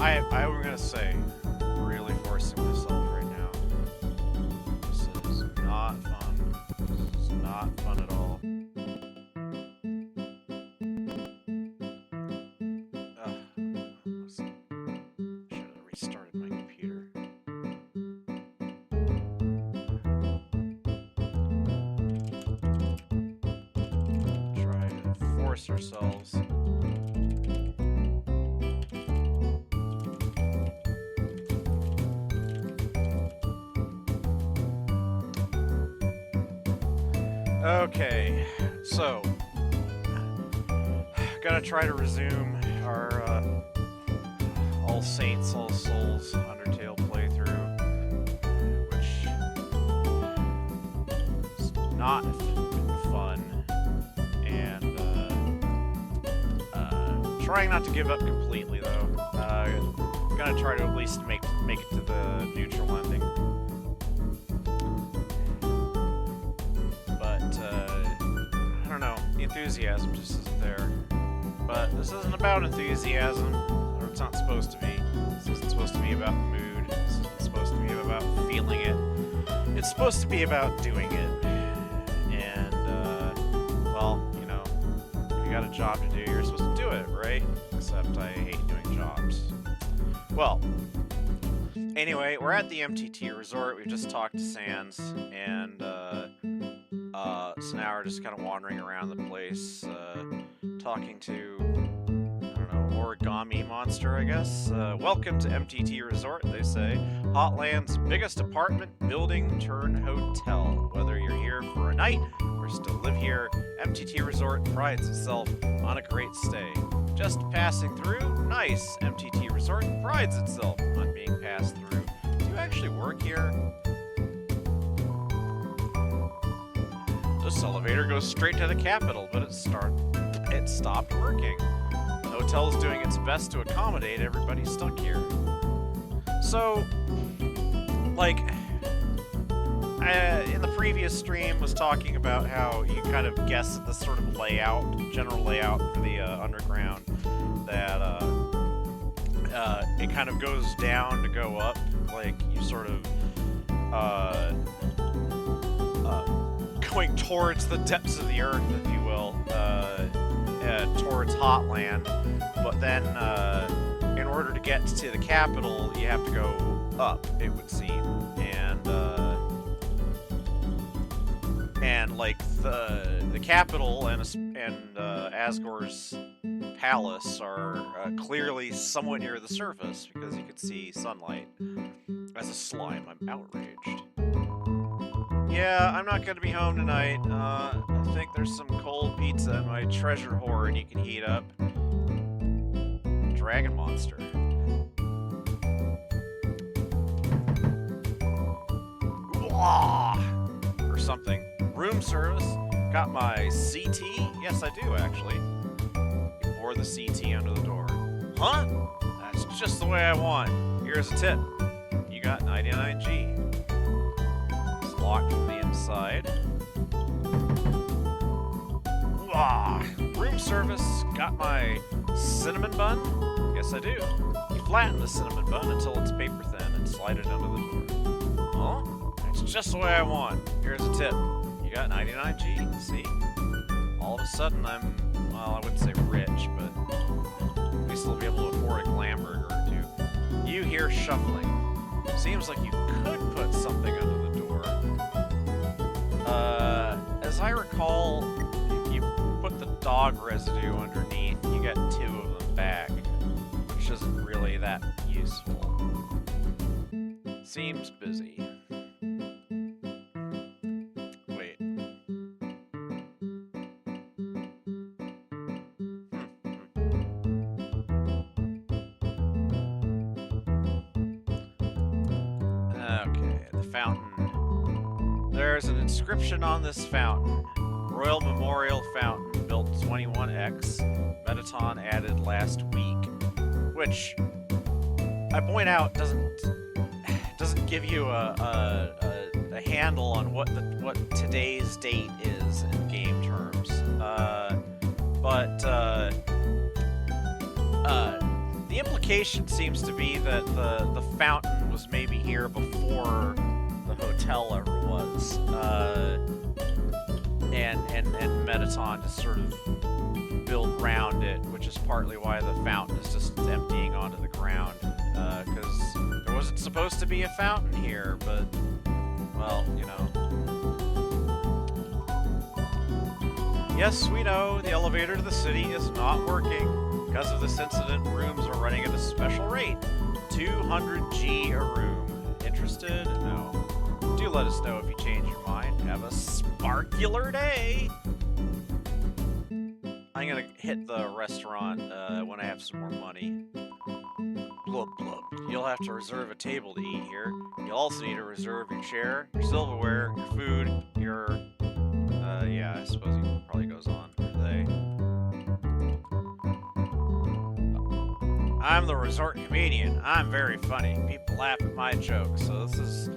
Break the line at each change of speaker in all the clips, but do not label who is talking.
I'm gonna say, really forcing myself right now. This is not fun. This is not fun at all. Should have restarted my computer. Try to force ourselves. Okay, so gonna try to resume our All Saints, All Souls Undertale playthrough, which is not fun, and trying not to give up completely though. Gonna try to at least make it to the neutral ending. Enthusiasm just isn't there. But this isn't about enthusiasm, or it's not supposed to be. This isn't supposed to be about the mood. This isn't supposed to be about feeling it. It's supposed to be about doing it. And, well, you know, if you got a job to do, you're supposed to do it, right? Except I hate doing jobs. Well, anyway, we're at the MTT Resort. We've just talked to Sans, and, so now we're just kind of wandering around the place, talking to, I don't know, Origami Monster, I guess. Welcome to MTT Resort, they say. Hotland's biggest apartment building turned hotel. Whether you're here for a night or still live here, MTT Resort prides itself on a great stay. Just passing through? Nice. MTT Resort prides itself on being passed through. Do you actually work here? This elevator goes straight to the capital, but it stopped working. The hotel is doing its best to accommodate everybody stuck here. So, like, in the previous stream was talking about how you kind of guess at the sort of layout, general layout for the underground, that it kind of goes down to go up, like you sort of going towards the depths of the earth, if you will, towards Hotland, but then in order to get to the capital, you have to go up, it would seem, and like the capital and Asgore's palace are clearly somewhat near the surface because you could see sunlight. As a slime, I'm outraged. Yeah, I'm not gonna be home tonight. I think there's some cold pizza in my treasure hoard you can heat up. Dragon monster. Or something. Room service. Got my CT? Yes, I do, actually. You pour the CT under the door. Huh? That's just the way I want. Here's a tip. You got 99G. Locked from the inside. Room service. Got my cinnamon bun? Yes, I do. You flatten the cinnamon bun until it's paper thin and slide it under the door. Huh? That's just the way I want. Here's a tip. You got 99G. See? All of a sudden I'm, well, I wouldn't say rich, but at least I'll be able to afford a glam burger or two. You hear shuffling. Seems like you could put something under the door. As I recall, if you put the dog residue underneath, you get 2 of them back, which isn't really that useful. Seems busy. Wait. Okay, the fountain. There's an inscription on this fountain. Royal Memorial Fountain, built 21X. Metaton added last week. Which, I point out, doesn't give you a handle on what today's date is in game terms. The implication seems to be that the fountain was maybe here before the hotel ever was, and Metaton just sort of built around it, which is partly why the fountain is just emptying onto the ground, because there wasn't supposed to be a fountain here, but, well, you know. Yes, we know the elevator to the city is not working. Because of this incident, rooms are running at a special rate. 200G a room. Interested? No. Do let us know if you change your mind. Have a sparkular day! I'm gonna hit the restaurant when I have some more money. Blub blub. You'll have to reserve a table to eat here. You'll also need to reserve your chair, your silverware, your food, your... yeah, I suppose he probably goes on. They... I'm the resort comedian. I'm very funny. People laugh at my jokes. So this is,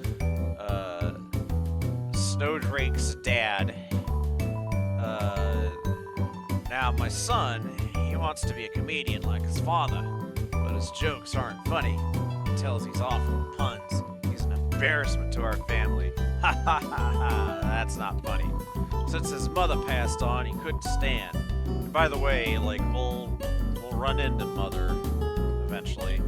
Snowdrake's dad. Now my son, he wants to be a comedian like his father, but his jokes aren't funny. He tells he's awful at puns. He's an embarrassment to our family. Ha ha ha ha, that's not funny. Since his mother passed on, he couldn't stand. And by the way, like, we'll run into Mother eventually.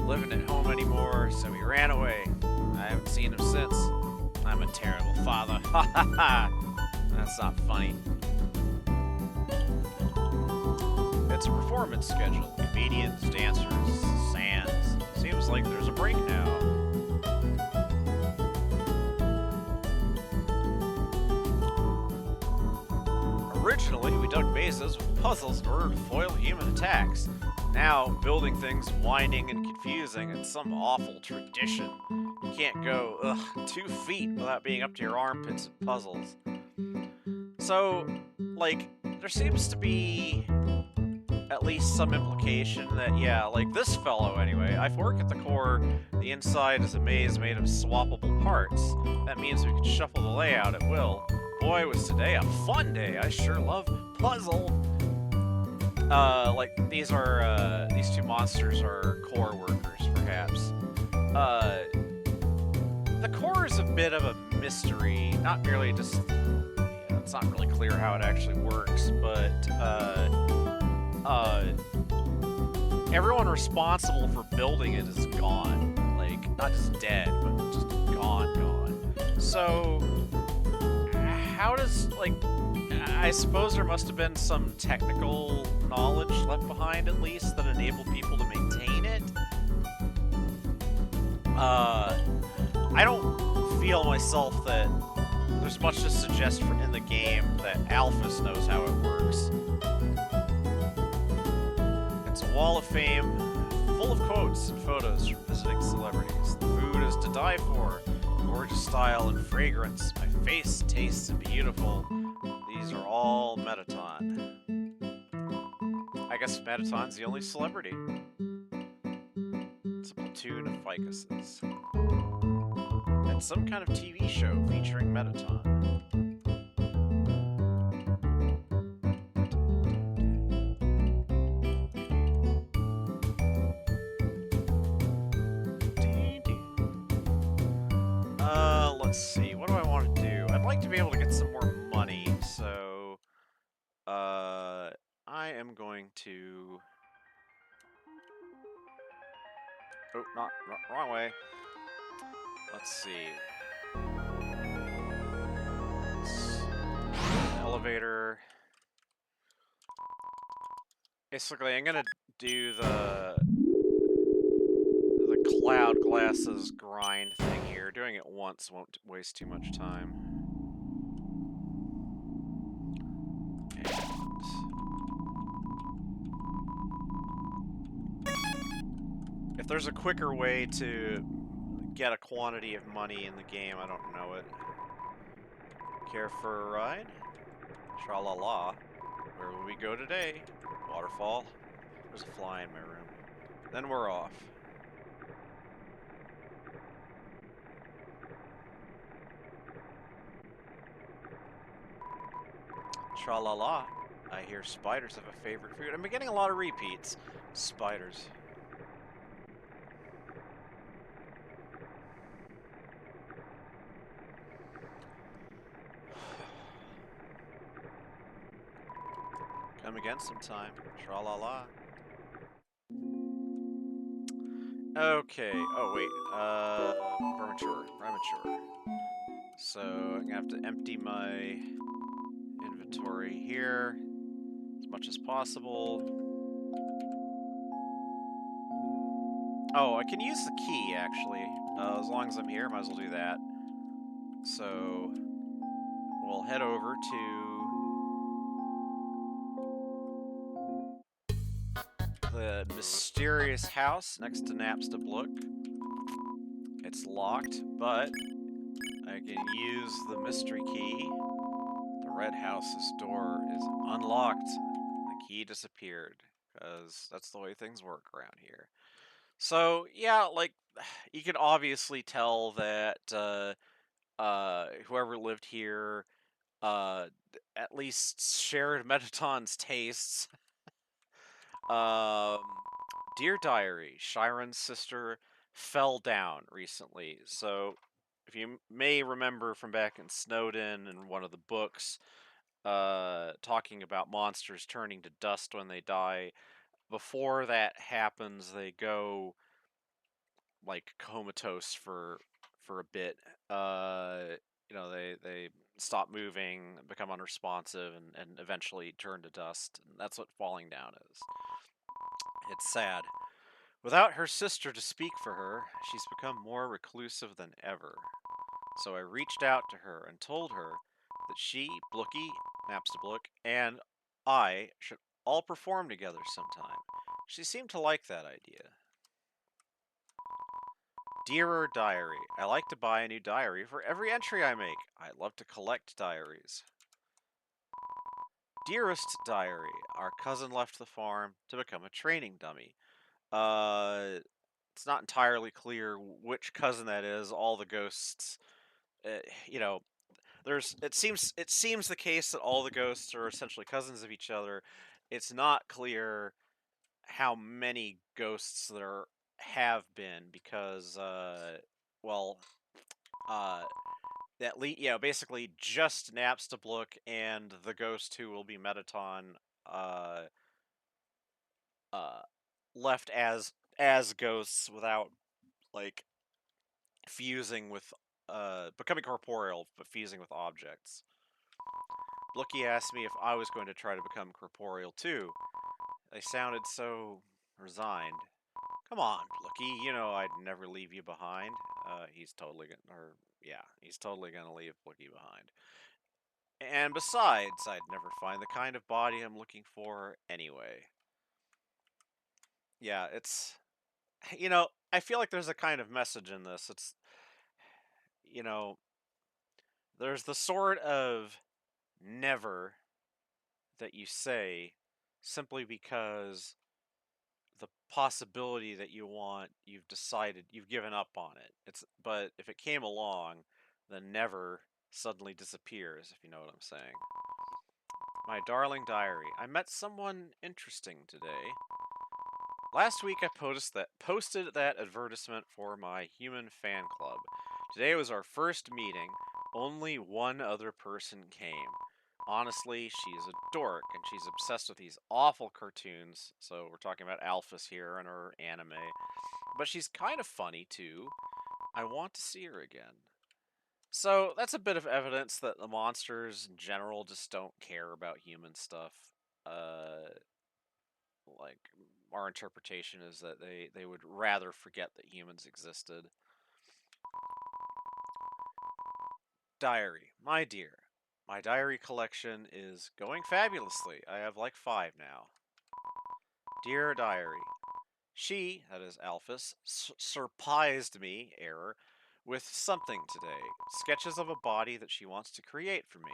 Living at home anymore, so he ran away. I haven't seen him since. I'm a terrible father. Ha ha ha! That's not funny. It's a performance schedule. Comedians, dancers, sands. Seems like there's a break now. Originally, we dug bases with puzzles in order to foil human attacks. Now, building things winding and confusing, it's some awful tradition. You can't go, 2 feet without being up to your armpits in puzzles. So, like, there seems to be at least some implication that, yeah, like this fellow anyway, I've worked at the core, the inside is a maze made of swappable parts. That means we can shuffle the layout at will. Boy, was today a fun day. I sure love puzzle. Like, these are, these two monsters are core workers, perhaps. The core is a bit of a mystery, not merely just, it's not really clear how it actually works, but, everyone responsible for building it is gone. Like, not just dead, but just gone. So, how does, like, I suppose there must have been some technical knowledge left behind, at least, that enabled people to maintain it. I don't feel myself that there's much to suggest in the game that Alphys knows how it works. It's a wall of fame, full of quotes and photos from visiting celebrities. The food is to die for. Gorgeous style and fragrance. My face tastes beautiful. These are all Metaton. I guess Metaton's the only celebrity. It's a platoon of ficuses. And some kind of TV show featuring Metaton. Let's see, what do I want to do? I'd like to be able to get some more money, so, I am going to... Oh, not wrong way. Let's see. Elevator. Basically, I'm gonna do the cloud glasses grind thing here. Doing it once won't waste too much time. And if there's a quicker way to get a quantity of money in the game, I don't know it. Care for a ride? Tra-la-la. Where will we go today? Waterfall. There's a fly in my room. Then we're off. Tra-la-la. I hear spiders have a favorite food. I'm getting a lot of repeats. Spiders. Come again sometime. Tra-la-la. Okay. Oh, wait. Premature. So, I'm gonna have to empty my inventory here as much as possible. Oh, I can use the key, actually. As long as I'm here, might as well do that. So, we'll head over to the mysterious house next to Napstablook. It's locked, but I can use the mystery key. The red house's door is unlocked. The key disappeared, because that's the way things work around here. So, yeah, like, you can obviously tell that whoever lived here at least shared Metaton's tastes. Um, Dear Diary, Chiron's sister fell down recently. So, if you may remember from back in Snowden and one of the books, talking about monsters turning to dust when they die, before that happens, they go like comatose for a bit. They stop moving, become unresponsive, and eventually turn to dust. And that's what falling down is. It's sad. Without her sister to speak for her, she's become more reclusive than ever. So I reached out to her and told her that she, Blookie, Napstablook, and I should all perform together sometime. She seemed to like that idea. Dearer Diary. I like to buy a new diary for every entry I make. I love to collect diaries. Dearest Diary. Our cousin left the farm to become a training dummy. It's not entirely clear which cousin that is. All the ghosts, uh, you know, it seems the case that all the ghosts are essentially cousins of each other. It's not clear how many ghosts there have been because, well, uh, basically just Napstablook and the ghost who will be Metaton, uh, uh, left as ghosts without like fusing with becoming corporeal, but fusing with objects. Blookie asked me if I was going to try to become corporeal too. They sounded so resigned. Come on, Blookie, you know I'd never leave you behind. He's totally gonna leave Blookie behind. And besides, I'd never find the kind of body I'm looking for anyway. Yeah, I feel like there's a kind of message in this. You know, there's the sort of never that you say simply because the possibility that you want, you've given up on it. But if it came along, then never suddenly disappears, if you know what I'm saying. My darling diary, I met someone interesting today. Last week I posted that advertisement for my human fan club. Today was our first meeting. Only one other person came. Honestly, she's a dork, and she's obsessed with these awful cartoons. So we're talking about Alphys here and her anime. But she's kind of funny, too. I want to see her again. So that's a bit of evidence that the monsters in general just don't care about human stuff. Uh, like, our interpretation is that they would rather forget that humans existed. Diary. My dear, my diary collection is going fabulously. I have like 5 now. Dear Diary, she, that is Alphys, surprised me, error, with something today. Sketches of a body that she wants to create for me.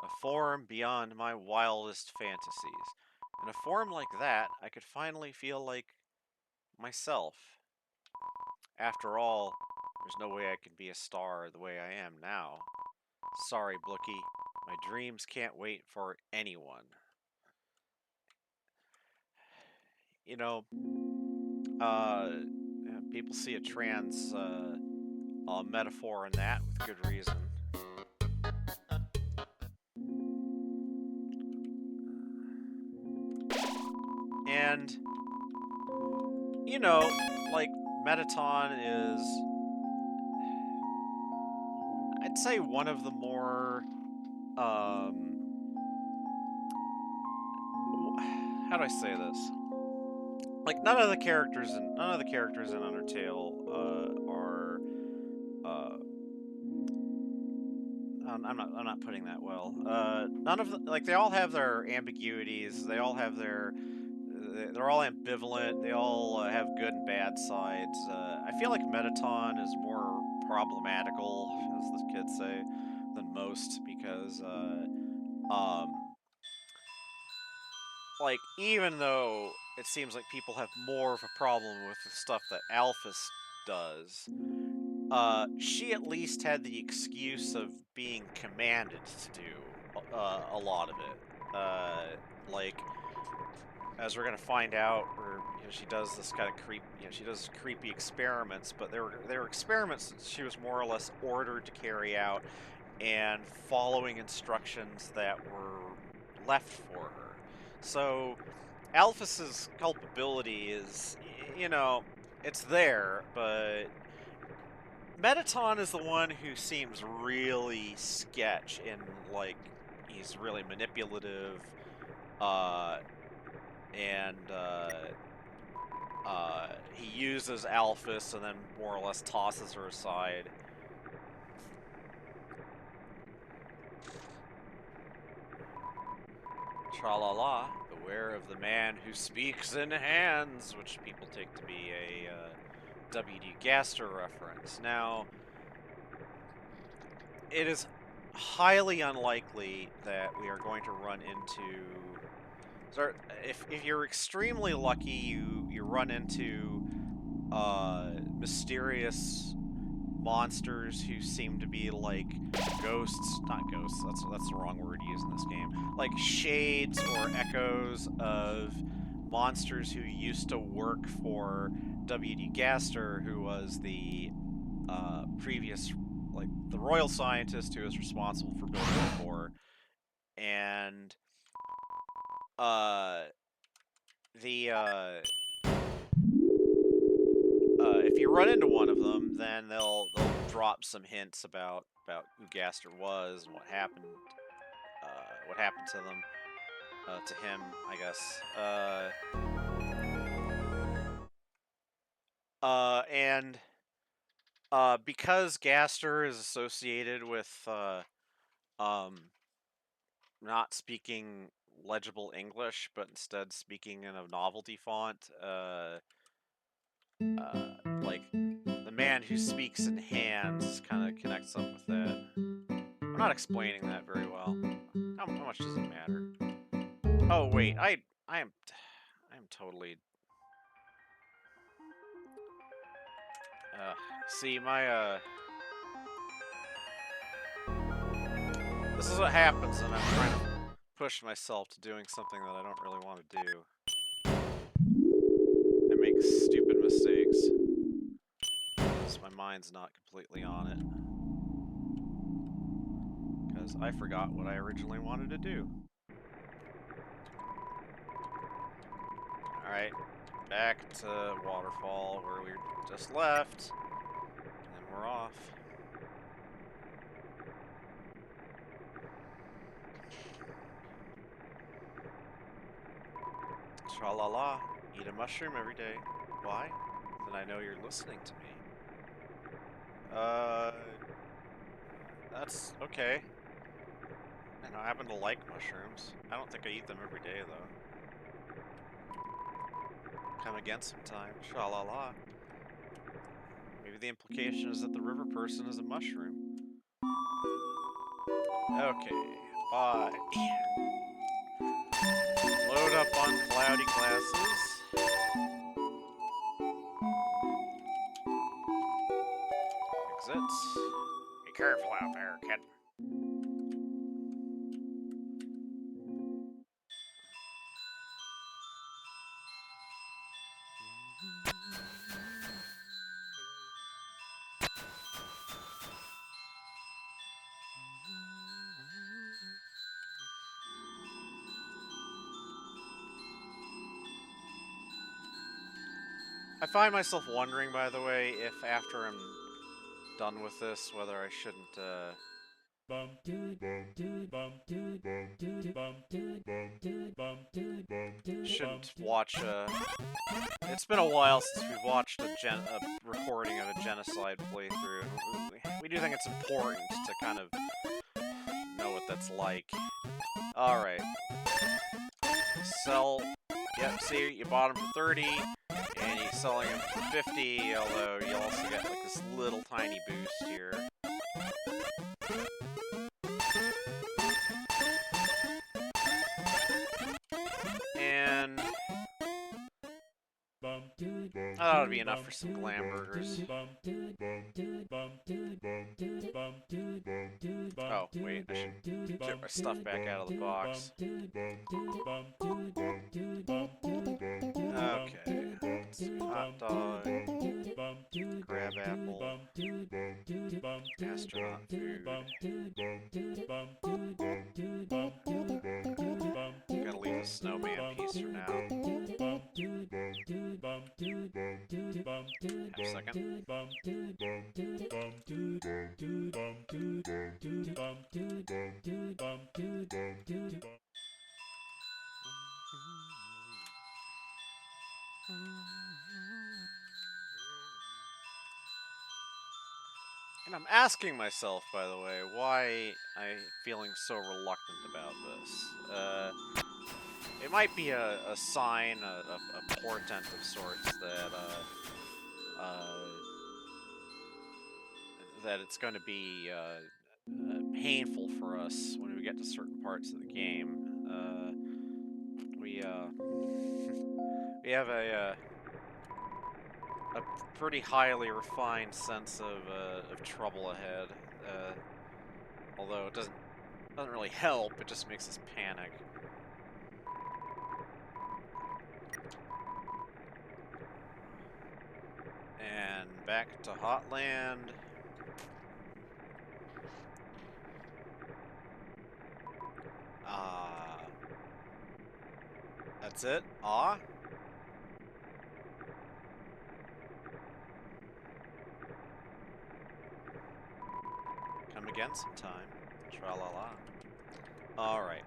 A form beyond my wildest fantasies. In a form like that, I could finally feel like myself. After all, there's no way I can be a star the way I am now. Sorry, Blookie. My dreams can't wait for anyone. you know, people see a trans metaphor in that with good reason. And, you know, like, Metaton is, I'd say, one of the more, how do I say this? Like, none of the characters in Undertale are. I'm not putting that well. None of like they all have their ambiguities. They all have their. They're all ambivalent. They all have good and bad sides. I feel like Metaton is more problematical, as the kids say, than most because, like, even though it seems like people have more of a problem with the stuff that Alphys does, she at least had the excuse of being commanded to do a lot of it. Like, as we're gonna find out, or she does this kind of she does creepy experiments, but they were experiments that she was more or less ordered to carry out and following instructions that were left for her. So Alphys's culpability is, it's there, but Metaton is the one who seems really sketch and like he's really manipulative, uh, and he uses Alphys and then more or less tosses her aside. Tra-la-la, beware of the man who speaks in hands, which people take to be a W.D. Gaster reference. Now, it is highly unlikely that we are going to run into... So if you're extremely lucky, you run into mysterious monsters who seem to be like ghosts, not ghosts, that's the wrong word to use in this game, like shades or echoes of monsters who used to work for W.D. Gaster, who was the previous, like, the royal scientist who was responsible for building the core. And the if you run into one of them, then they'll drop some hints about who Gaster was and what happened to them, to him, I guess. And because Gaster is associated with not speaking legible English, but instead speaking in a novelty font, like, the man who speaks in hands kind of connects up with that. I'm not explaining that very well. How much does it matter? Oh wait, I am totally. See, my this is what happens when I'm trying to push myself to doing something that I don't really want to do. I make stupid mistakes because my mind's not completely on it. Because I forgot what I originally wanted to do. Alright, back to Waterfall where we just left. And we're off. Tra-la-la, eat a mushroom every day. Why? Then I know you're listening to me. That's okay. And I happen to like mushrooms. I don't think I eat them every day, though. Come again sometime. Tra-la-la. Maybe the implication is that the river person is a mushroom. Okay, bye. Load up on cloudy glasses. Exit. Be careful out there, kid. I find myself wondering, by the way, if after I'm done with this, whether I shouldn't, shouldn't watch, it's been a while since we've watched a recording of a genocide playthrough, and we do think it's important to kind of know what that's like. Alright. Sell. Yep, see, you bought him for 30, and he's selling him for 50, although you also get, like, this little tiny boost here. And that ought to be enough for some glam burgers. Oh, wait, I should get my stuff back out of the box. Okay. Hot dog. Crab apple. Astronaut food. Gotta leave the snowman piece for now. Have a second. And I'm asking myself, by the way, why I'm feeling so reluctant about this. It might be a sign, a portent of sorts that, that it's going to be painful for us when we get to certain parts of the game. We we have a pretty highly refined sense of trouble ahead. Although it doesn't really help, it just makes us panic. And back to Hotland. That's it? Ah? Come again sometime. Tra-la-la. Alright.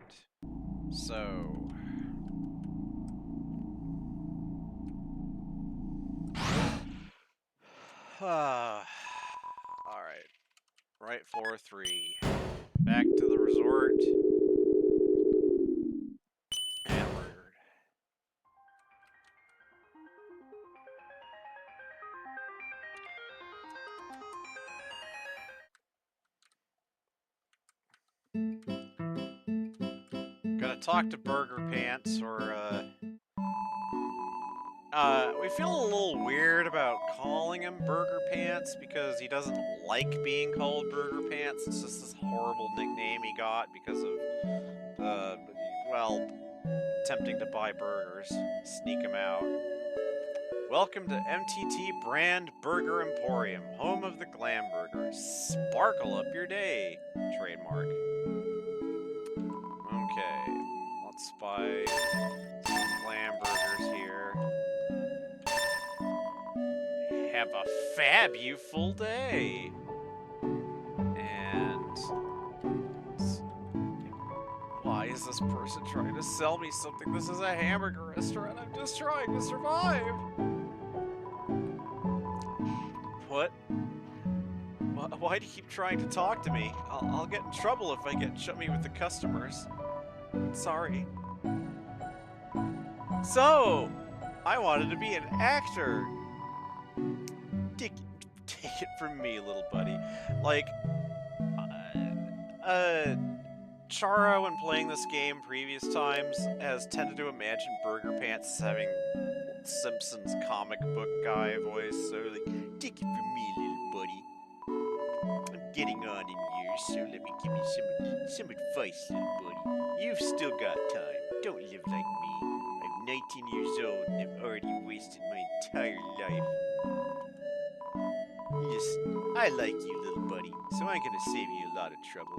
So... Alright. Right 4-3. Back to the resort. Hamburger. Gonna talk to Burger Pants, or, we feel a little weird about calling him Burger Pants because he doesn't like being called Burger Pants. It's just this horrible nickname he got because of, well, attempting to buy burgers, sneak them out. Welcome to MTT Brand Burger Emporium, home of the Glam Burger. Sparkle up your day. Trademark. Okay, let's buy some Glam Burgers here. Have a fab-you-full day. And why is this person trying to sell me something? This is a hamburger restaurant. I'm just trying to survive. What? Why do you keep trying to talk to me? I'll get in trouble if I get chummy with the customers. Sorry. So, I wanted to be an actor. Take it from me, little buddy. Like, Chara, when playing this game previous times, has tended to imagine Burger Pants as having Simpsons comic book guy voice, so, like, take it from me, little buddy. I'm getting on in years, so let me give you some advice, little buddy. You've still got time. Don't live like me. I'm 19 years old and have already wasted my entire life. Listen, I like you, little buddy, so I'm gonna save you a lot of trouble.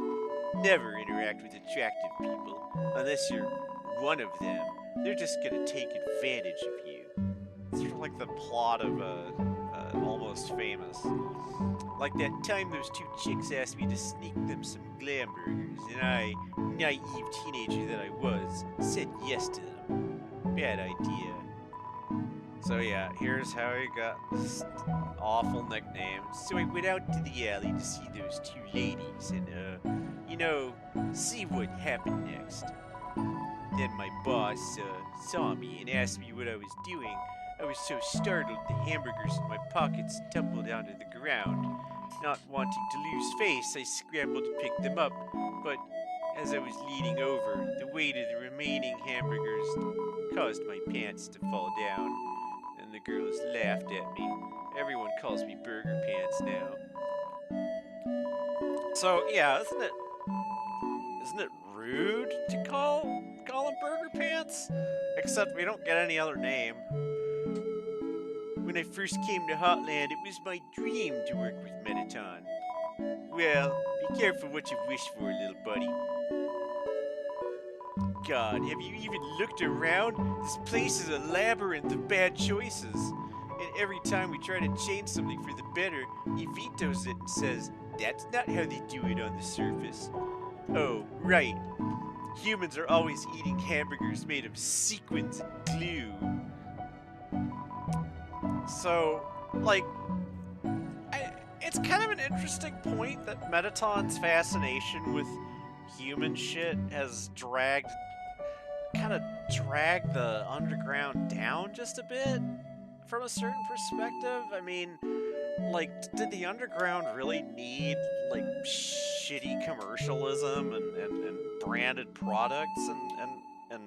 Never interact with attractive people, unless you're one of them. They're just gonna take advantage of you. Sort of like the plot of Almost Famous. Like that time those two chicks asked me to sneak them some glam burgers, and I, naive teenager that I was, said yes to them. Bad idea. So yeah, here's how he got this awful nickname. So I went out to the alley to see those two ladies and, see what happened next. Then my boss saw me and asked me what I was doing. I was so startled the hamburgers in my pockets tumbled onto the ground. Not wanting to lose face, I scrambled to pick them up, but as I was leaning over, the weight of the remaining hamburgers caused my pants to fall down, and the girls laughed at me. Everyone calls me Burger Pants now. So yeah, isn't it rude to call him Burger Pants? Except we don't get any other name. When I first came to Hotland, it was my dream to work with Mettaton. Well, be careful what you wish for, little buddy. God, have you even looked around? This place is a labyrinth of bad choices. And every time we try to change something for the better, he vetoes it and says, that's not how they do it on the surface. Oh, right. Humans are always eating hamburgers made of sequins and glue. So, like, it's kind of an interesting point that Mettaton's fascination with human shit has kind of dragged the underground down just a bit from a certain perspective. I mean, like, did the underground really need, like, shitty commercialism and branded products and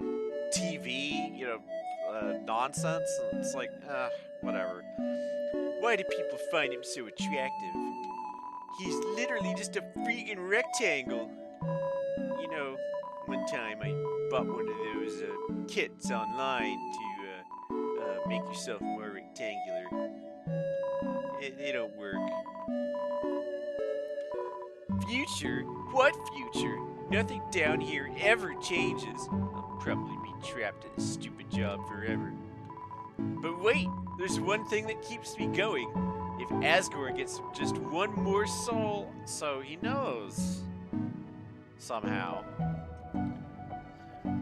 TV, nonsense? And it's like, whatever. Why do people find him so attractive? He's literally just a freaking rectangle. You know, one time I bought one of those kits online to make yourself more rectangular. They don't work. Future? What future? Nothing down here ever changes. I'll probably be trapped in a stupid job forever. But wait, there's one thing that keeps me going. If Asgore gets just one more soul, so he knows. Somehow.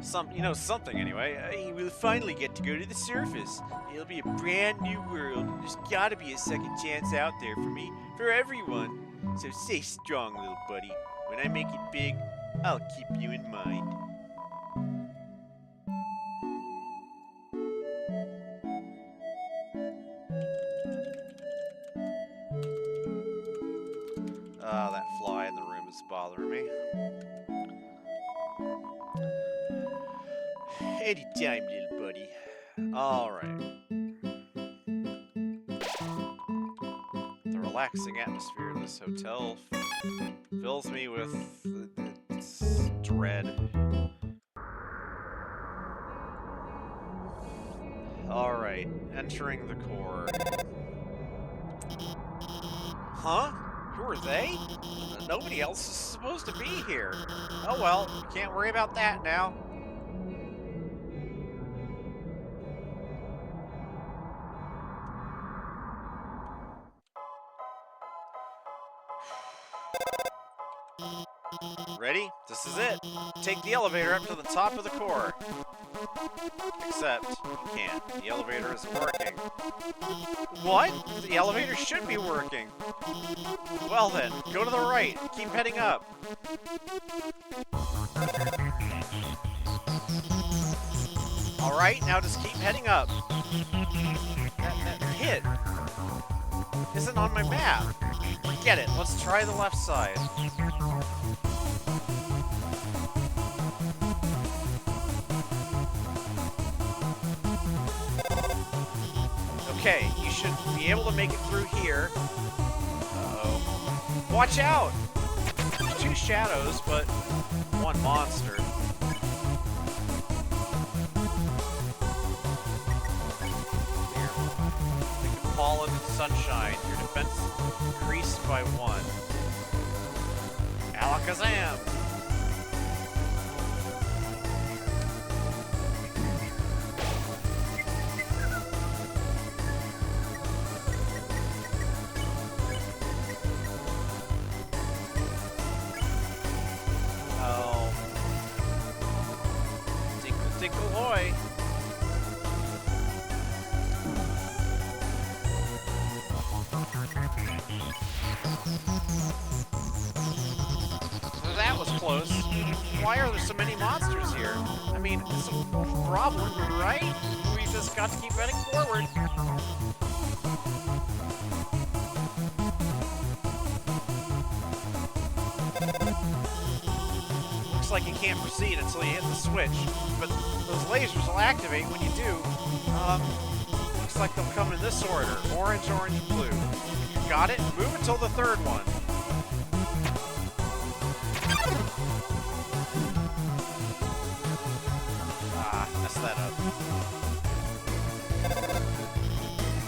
Something anyway. He will finally get to go to the surface. It'll be a brand new world. There's gotta be a second chance out there for me, for everyone. So stay strong, little buddy. When I make it big, I'll keep you in mind. That fly in the room is bothering me. Anytime, little buddy. Alright. The relaxing atmosphere of this hotel fills me with dread. Alright, entering the core. Huh? Who are they? Nobody else is supposed to be here. Oh well, can't worry about that now. Ready? This is it. Take the elevator up to the top of the core. Except, you can't. The elevator isn't working. What? The elevator should be working. Well then, go to the right. Keep heading up. Alright, now just keep heading up. That hit isn't on my map. Forget it. Let's try the left side. Okay, you should be able to make it through here. Uh-oh. Watch out! There's two shadows, but one monster. They can fall into the sunshine. Your defense increased by 1. Alakazam! Dinkelhoy. So that was close. Why are there so many monsters here? I mean, it's a problem, right? We just got to keep heading forward. Looks like you can't proceed until you hit the switch, but those lasers will activate when you do. Looks like they'll come in this order: orange, orange, blue. Got it? Move until the third one. Ah, messed that up.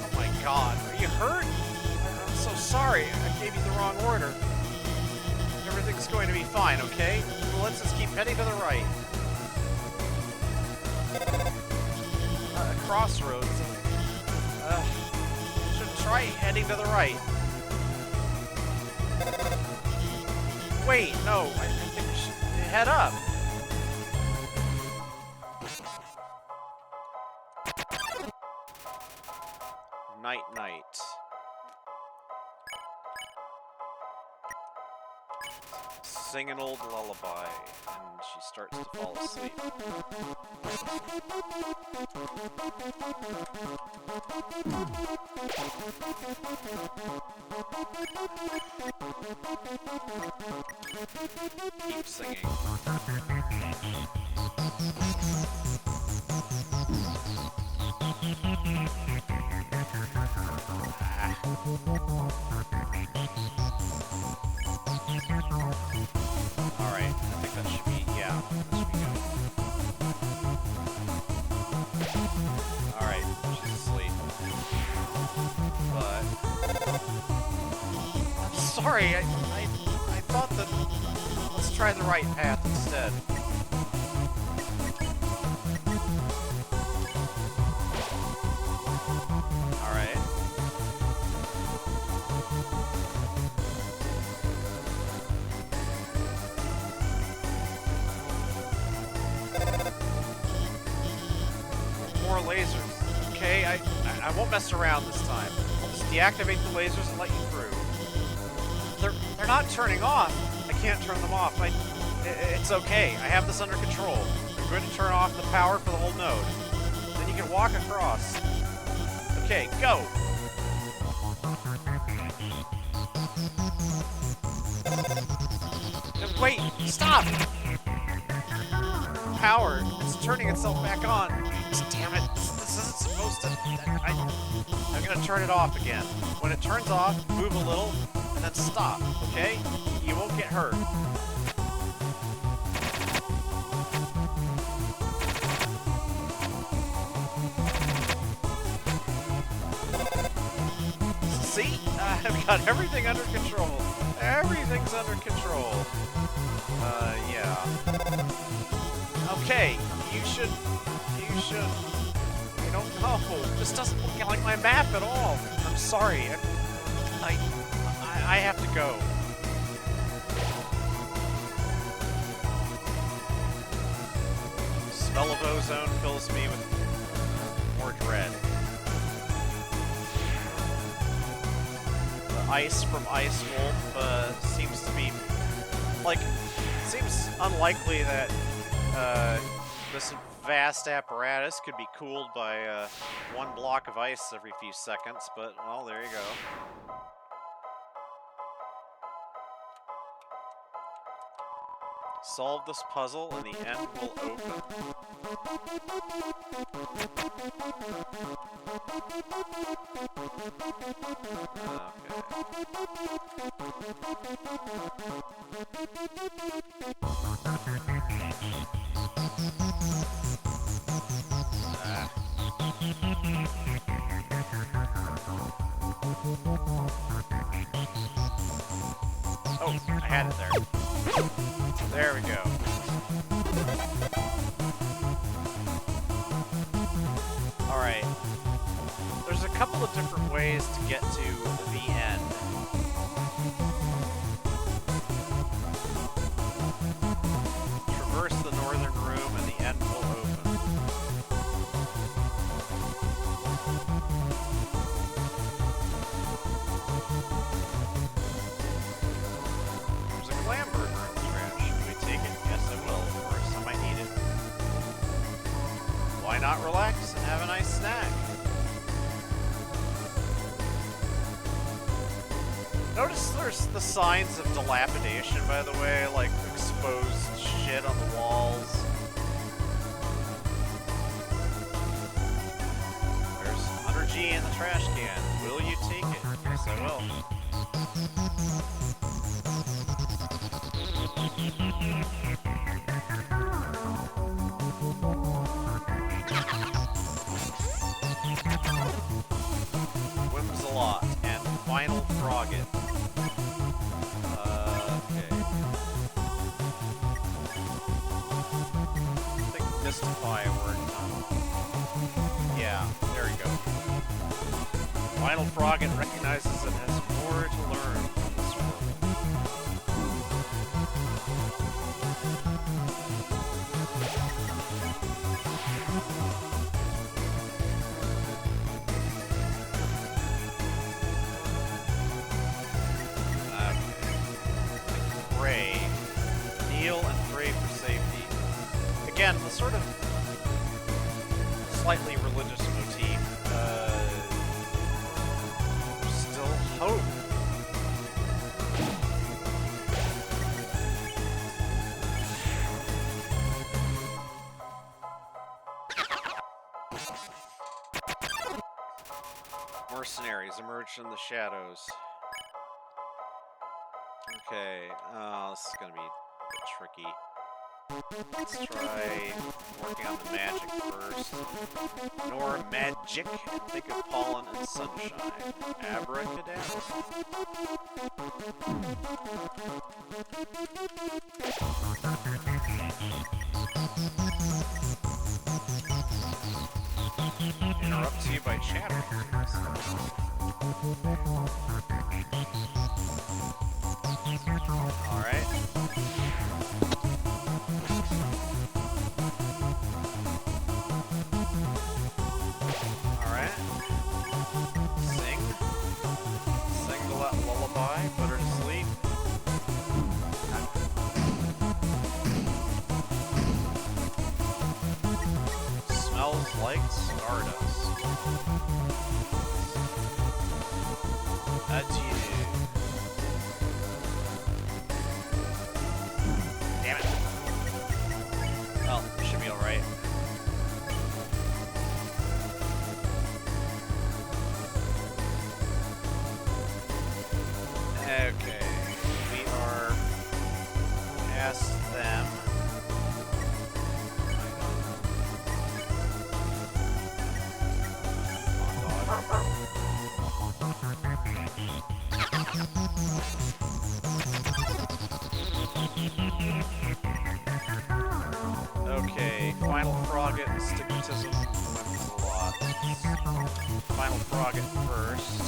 Oh my god, are you hurt? I'm so sorry, I gave you the wrong order. Everything's going to be fine, okay? Well, let's just keep heading to the right. Crossroads. Should try heading to the right. Wait, no, I think we should head up. Night, night. Sing an old lullaby, and she starts to fall asleep. Keep singing. Alright, I think that should be, yeah, that should be good. Alright, she's asleep. But... I'm sorry, I thought that... Let's try the right path instead. Alright. More lasers. Okay, I won't mess around this time. I'll just deactivate the lasers and let you through. They're not turning off. I can't turn them off. It's okay. I have this under control. I'm going to turn off the power for the whole node. Then you can walk across. Okay, go! Wait! Stop! Power. It's turning itself back on. Damn it. This isn't supposed to... I'm gonna turn it off again. When it turns off, move a little, and then stop, okay? You won't get hurt. See? I've got everything under control. Everything's under control. Yeah. Okay, you should... I don't know. This doesn't look like my map at all. I'm sorry. I have to go. Smell of ozone fills me with more dread. The ice from Ice Wolf seems to be... Like, it seems unlikely that this vast apparatus could be cooled by one block of ice every few seconds, but, well, there you go. Solve this puzzle and the end will open. Oh, I had it there. There we go. Alright. There's a couple of different ways to get to the end. Traverse the northern room and the end will open. not relax and have a nice snack? Notice there's the signs of dilapidation, by the way, like exposed shit on the walls. There's 100G in the trash can. Will you take it? Yes, I will. Whimsalot and Final Frogget. Okay. I think Mystify worked on. Yeah, there we go. Final Frogget recognizes it has more to learn from this world. Kneel and pray for safety. Again, the sort of slightly religious motif. Still hope. Mercenaries emerge from the shadows. Okay, this is gonna be a bit tricky. Let's try working on the magic first. Nor magic, and think of pollen and sunshine. Abracadabra. Interrupt you by chatter. Alright. Alright. Sing. Sing the lullaby, put her to sleep. Smells like stardust. Adieu. Damn it. Well, should be alright. Okay. We are past them. Okay, Final Frogget, Stigmatism, Whimsalot. Final Frogget first.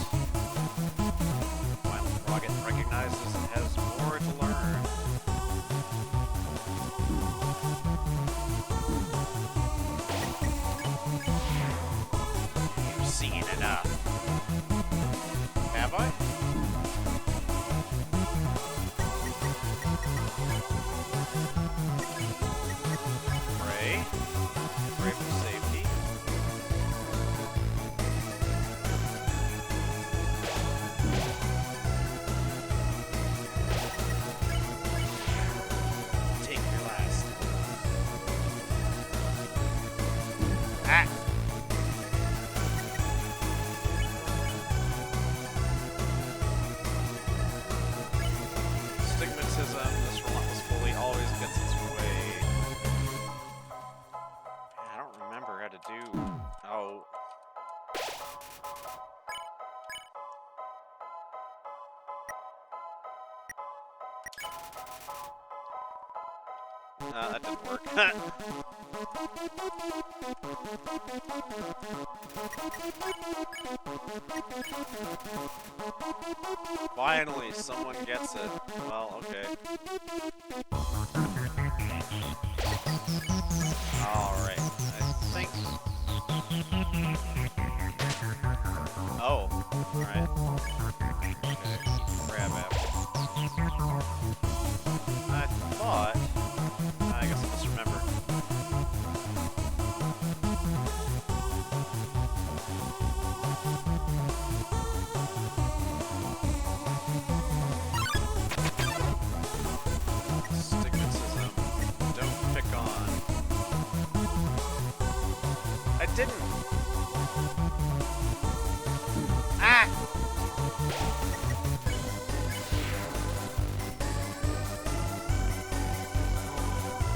Final Frogget recognizes it has more to learn. You've seen enough. Have I? Pray. Pray for safety. Take your last. Ah! Stigmatism, this relentless bully, always gets its way. I don't remember how to do... Oh. That didn't work. Finally, someone gets it. Well, okay. Alright, I think... Oh, alright. Okay, grab apple. I thought... I guess I misremembered. didn't. Ah!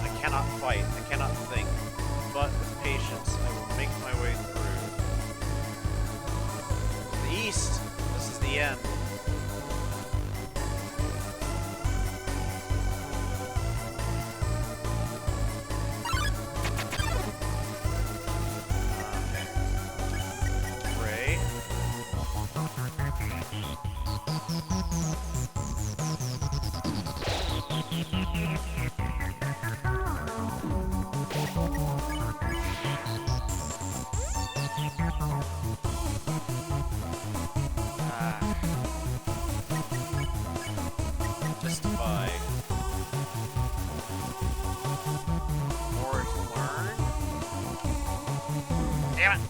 I cannot fight. I cannot think. But with patience, I will make my way through. The east. This is the end. Justify. More to learn. Damn it!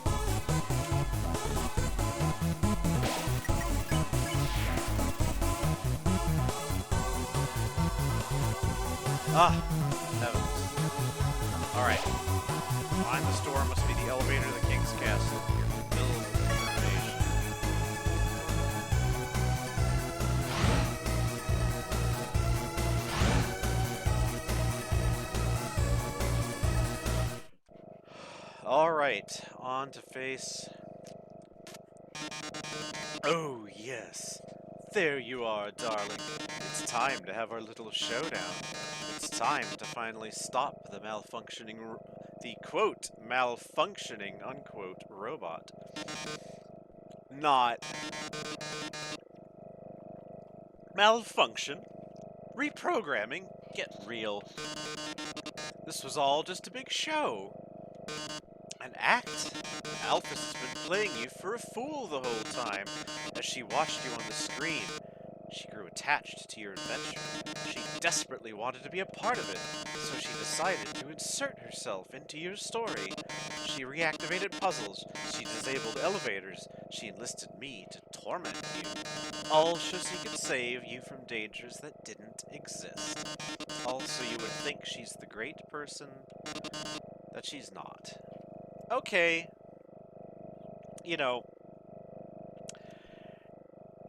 Ah, heavens. Alright. Behind the store must be the elevator to the King's Castle. You're filled with information. Alright, on to face... Oh, yes. There you are, darling. It's time to have our little showdown. It's time to finally stop the quote, malfunctioning, unquote, robot. Not. Malfunction? Reprogramming? Get real. This was all just a big show. An act? Alphys has been playing you for a fool the whole time. As she watched you on the screen, she grew attached to your adventure. She desperately wanted to be a part of it, so she decided to insert herself into your story. She reactivated puzzles, she disabled elevators, she enlisted me to torment you. All so she could save you from dangers that didn't exist. Also, you would think she's the great person that she's not. Okay, you know,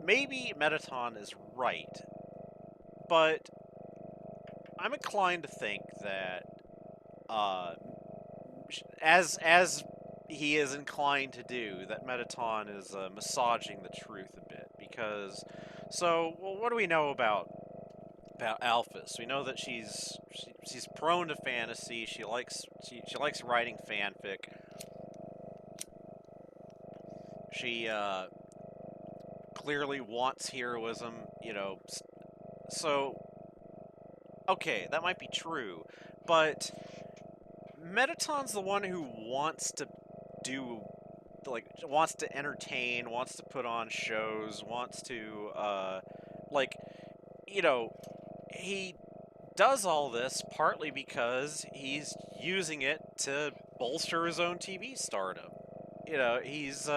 maybe Mettaton is right, but I'm inclined to think that, as he is inclined to do, that Mettaton is massaging the truth a bit, because, so, well, what do we know about Alphys? We know that she's prone to fantasy. She likes writing fanfic. She clearly wants heroism, you know. So, okay, that might be true, but Mettaton's the one who wants to do, like, wants to entertain, wants to put on shows, wants to, like, you know, he does all this partly because he's using it to bolster his own TV stardom. You know, he's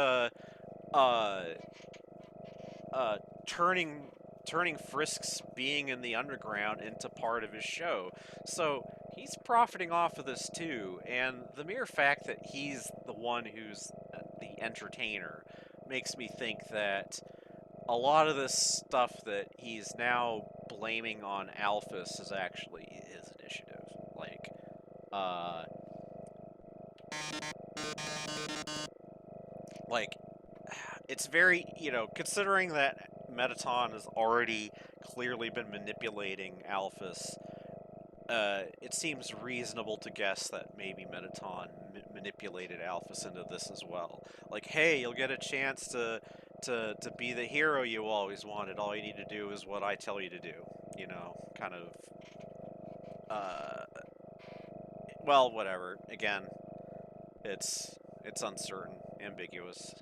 turning Frisk's being in the underground into part of his show. So he's profiting off of this too, and the mere fact that he's the one who's the entertainer makes me think that a lot of this stuff that he's now blaming on Alphys is actually his initiative. Like, it's very, you know, considering that Mettaton has already clearly been manipulating Alphys, it seems reasonable to guess that maybe Mettaton manipulated Alphys into this as well. Like, hey, you'll get a chance to be the hero you always wanted. All you need to do is what I tell you to do. You know, kind of, well, whatever. Again, it's uncertain, ambiguous.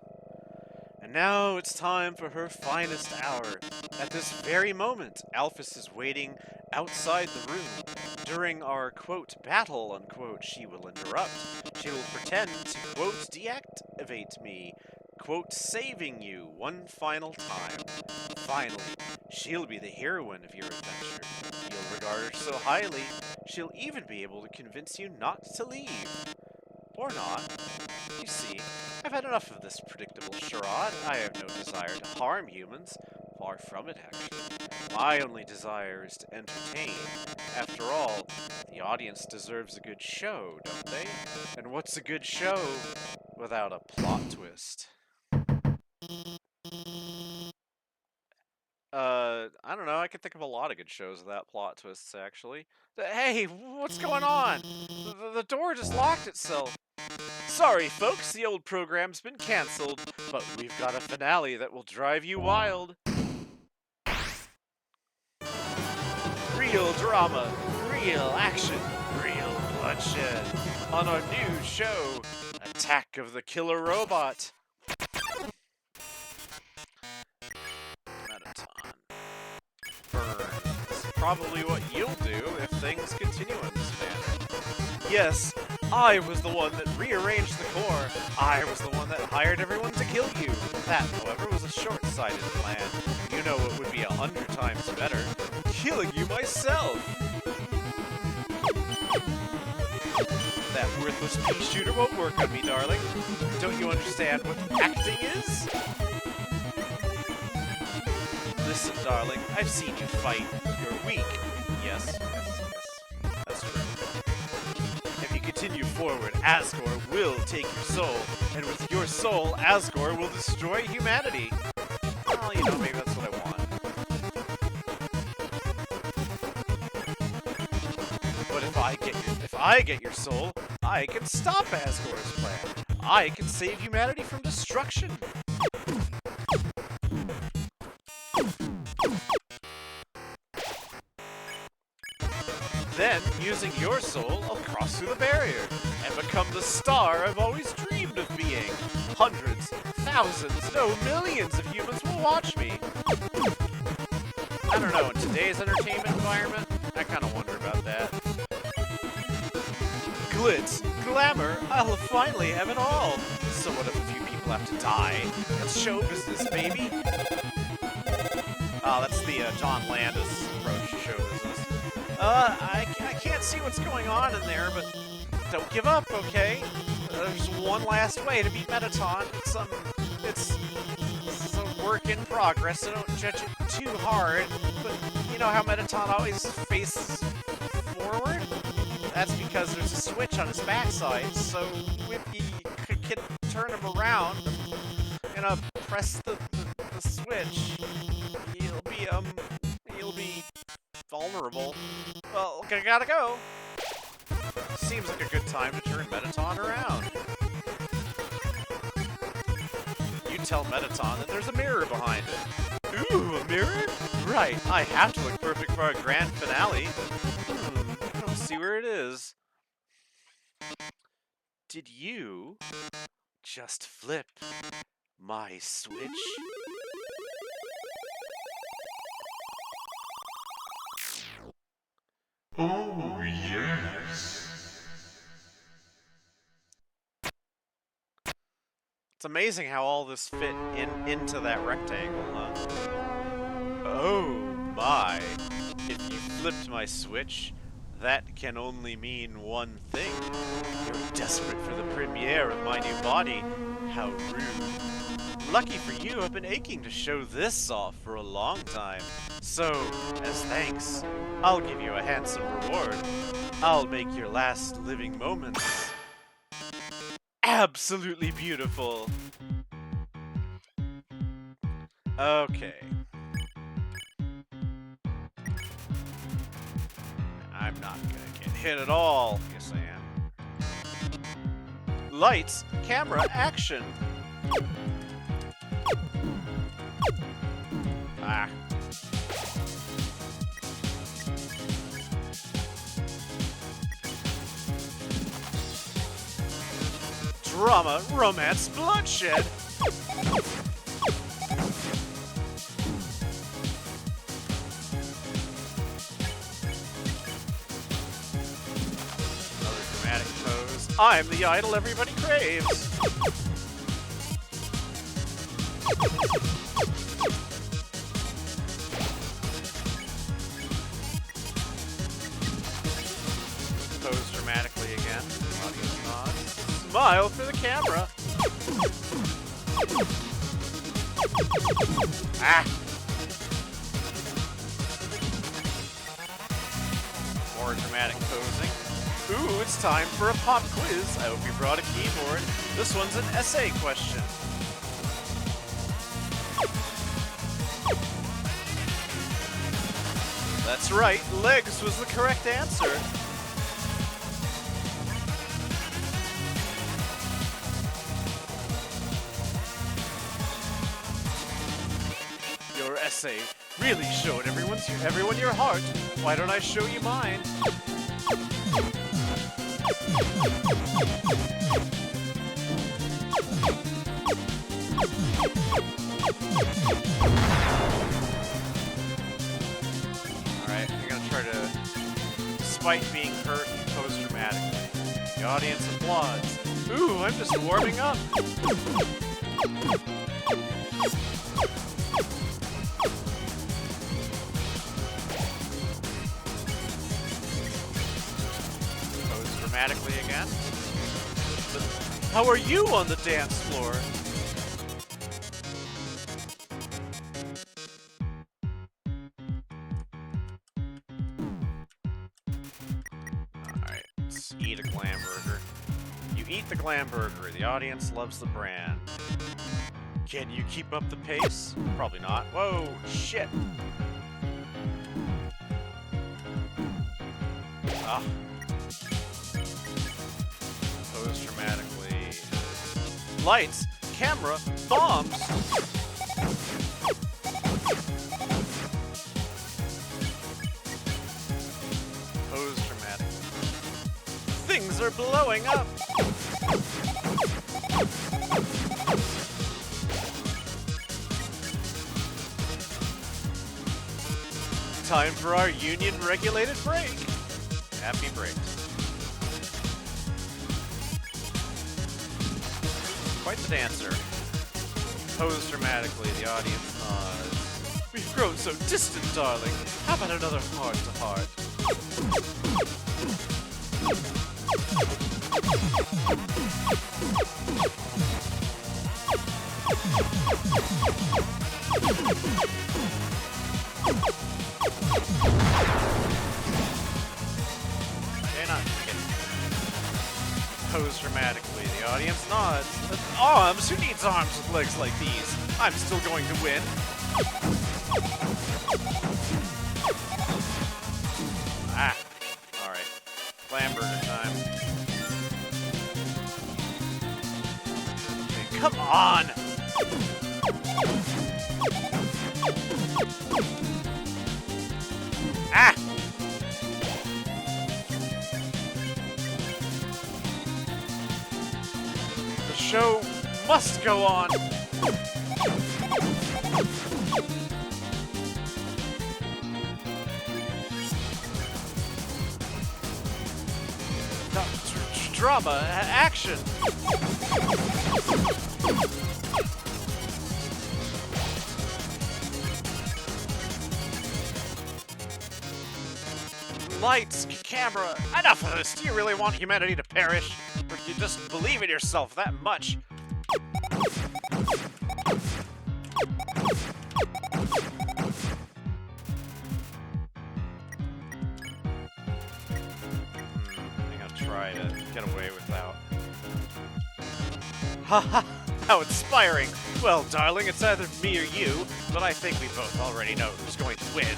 And now it's time for her finest hour. At this very moment, Alphys is waiting outside the room. During our, quote, battle, unquote, she will interrupt. She will pretend to, quote, deactivate me, quote, saving you one final time. Finally, she'll be the heroine of your adventure. You'll regard her so highly, she'll even be able to convince you not to leave. Or not. You see, I've had enough of this predictable charade. I have no desire to harm humans. Far from it, actually. My only desire is to entertain. After all, the audience deserves a good show, don't they? And what's a good show without a plot twist? I don't know. I can think of a lot of good shows without plot twists, actually. Hey, what's going on? The door just locked itself. Sorry, folks, the old program's been cancelled, but we've got a finale that will drive you wild. Real drama, real action, real bloodshed. On our new show, Attack of the Killer Robot. Mettaton. Burns. Probably what you'll do if things continue in this manner. Yes, I was the one that rearranged the core. I was the one that hired everyone to kill you. That, however, was a short-sighted plan. You know it would be 100 times better. Killing you myself! That worthless pea shooter won't work on me, darling. Don't you understand what acting is? Listen, darling, I've seen you fight. You're weak. Yes. That's true. If you continue forward, Asgore will take your soul. And with your soul, Asgore will destroy humanity. Well, you know, maybe that's what I want. But if I get your soul, I can stop Asgore's plan. I can save humanity from destruction. Then, using your soul, I'll cross through the barrier and become the star I've always dreamed of being. Hundreds, thousands, no, millions of humans will watch me. I don't know, in today's entertainment environment, I kind of wonder about that. Glitz, glamour, I'll finally have it all. So what if a few people have to die? That's show business, baby. Oh, that's the John Landis approach to show business. I can't see what's going on in there, but don't give up, okay? There's one last way to beat Mettaton. It's a work in progress, so don't judge it too hard. But you know how Mettaton always faces forward? That's because there's a switch on his backside, so if you can turn him around and press the switch, he'll be vulnerable. Well, I gotta go. Seems like a good time to turn Mettaton around. You tell Mettaton that there's a mirror behind it. Ooh, a mirror? Right, I have to look perfect for our grand finale. I don't see where it is. Did you just flip my switch?
Oh, yes.
It's amazing how all this fit into that rectangle, huh? Oh my. If you flipped my switch, that can only mean one thing. You're desperate for the premiere of my new body. How rude. Lucky for you, I've been aching to show this off for a long time. So, as thanks, I'll give you a handsome reward. I'll make your last living moments absolutely beautiful. Okay. I'm not gonna get hit at all. Yes, I am. Lights, camera, action. Ah. Drama, romance, bloodshed. Another dramatic pose. I'm the idol everybody craves. Pose dramatically again. Audience nods. smile for the camera. Ah! More dramatic posing. Ooh, it's time for a pop quiz. I hope you brought a keyboard. This one's an essay question. That's right, legs was the correct answer. Your essay really showed everyone your heart. Why don't I show you mine? Alright, I'm gonna try to, despite being hurt, pose dramatically. The audience applauds. Ooh, I'm just warming up. Pose dramatically again. But how are you on the dance floor? Alright, let's eat a glam burger. You eat the glam burger. The audience loves the brand. Can you keep up the pace? Probably not. Whoa, shit. Ah. Pose dramatically. Lights, camera, bombs. Pose dramatically. Things are blowing up. Time for our union-regulated break. Happy break. Quite the dancer. Pose dramatically, the audience nods. We've grown so distant, darling. How about another heart-to-heart? Pose dramatically. The audience nods. Arms? Who needs arms with legs like these? I'm still going to win. Ah. Alright. Glamburger time. Okay, come on! Ah! The show must go on! Drama, action! Lights, camera, enough of this! Do you really want humanity to perish? Or do you just believe in yourself that much? I'm gonna try to get away without. Haha! How inspiring! Well, darling, it's either me or you, but I think we both already know who's going to win.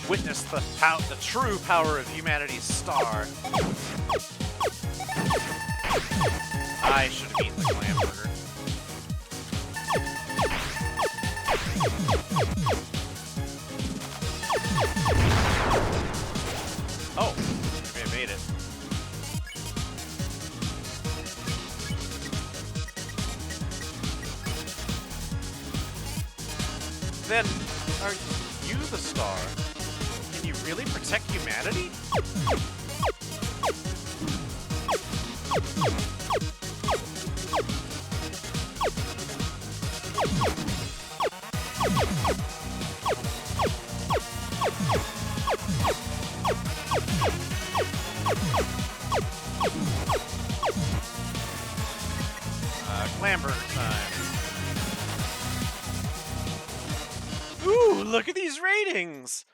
Witness the true power of humanity's star. I should have eaten the glam burger. Oh, maybe I made it. Then, are you the star? Can you really protect humanity? ratings!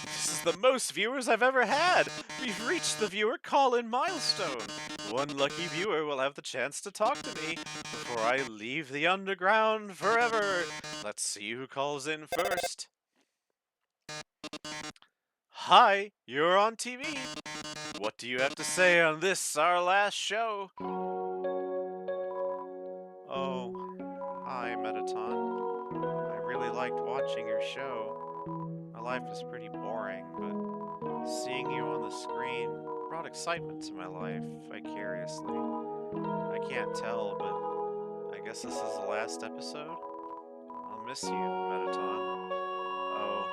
This is the most viewers I've ever had! We've reached the viewer call-in milestone! One lucky viewer will have the chance to talk to me before I leave the underground forever! Let's see who calls in first. Hi, you're on TV. What do you have to say on this, our last show? Oh, hi, Metaton. I really liked watching your show. My life was pretty boring, but seeing you on the screen brought excitement to my life vicariously. I can't tell, but I guess this is the last episode? I'll miss you, Metaton. Oh,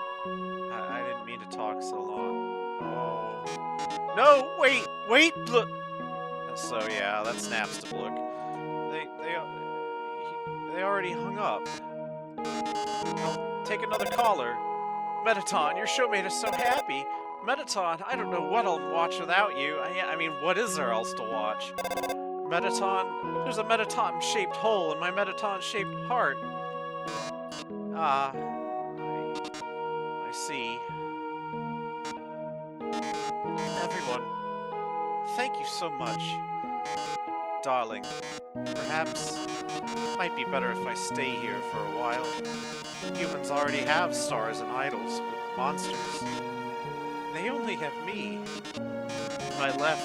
I didn't mean to talk so long. Oh. No, wait, look. So yeah, that snaps to Blook. They already hung up. I'll take another caller. Metaton, your show made us so happy. Metaton, I don't know what I'll watch without you. I mean, what is there else to watch? Metaton, there's a Metaton-shaped hole in my Metaton-shaped heart. Ah, I see. Everyone, thank you so much. Darling, perhaps it might be better if I stay here for a while. Humans already have stars and idols, but monsters, they only have me. If I left,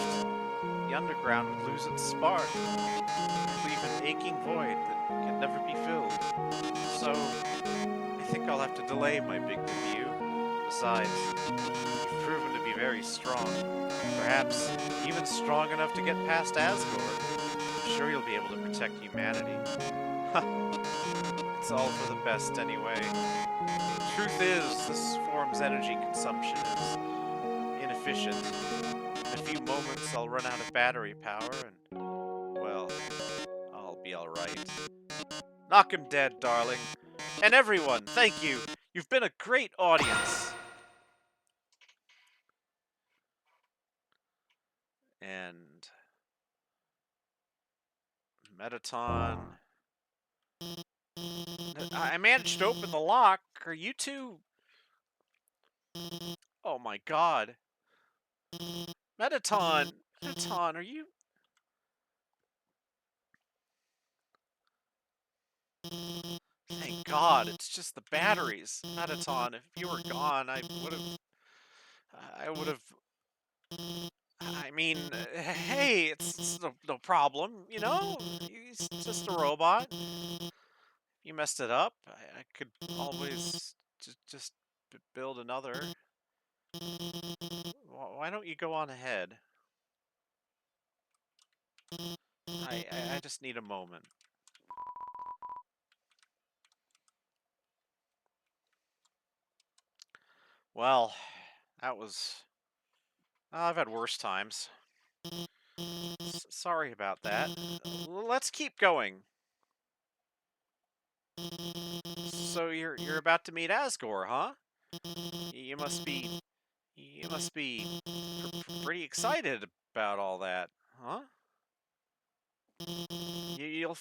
the underground would lose its spark. I'd leave an aching void that can never be filled. So, I think I'll have to delay my big debut. Besides, you've proven to be very strong. Perhaps even strong enough to get past Asgore. I'm sure you'll be able to protect humanity. It's all for the best anyway. Truth is, this form's energy consumption is inefficient. In a few moments I'll run out of battery power and, well, I'll be alright. Knock him dead, darling. And everyone, thank you. You've been a great audience. And Metaton. I managed to open the lock. Are you two? Oh my god. Metaton! Metaton, are you? Thank God, it's just the batteries. Metaton, if you were gone, I would have. I mean, hey, it's no problem, you know? He's just a robot. If you messed it up, I could always just build another. Why don't you go on ahead? I just need a moment. Well, that was... I've had worse times. Sorry about that. Let's keep going. So you're about to meet Asgore, huh? You must be pretty excited about all that, huh? You'll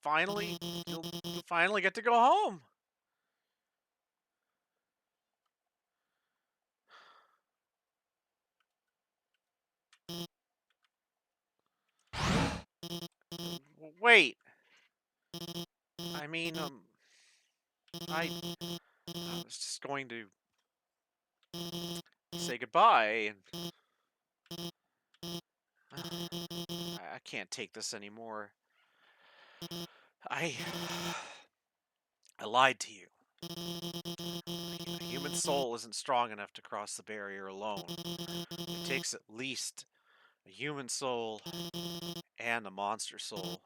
finally you'll finally get to go home. Wait. I mean, I was just going to say goodbye. I can't take this anymore. I lied to you. A human soul isn't strong enough to cross the barrier alone. It takes at least a human soul and a monster soul.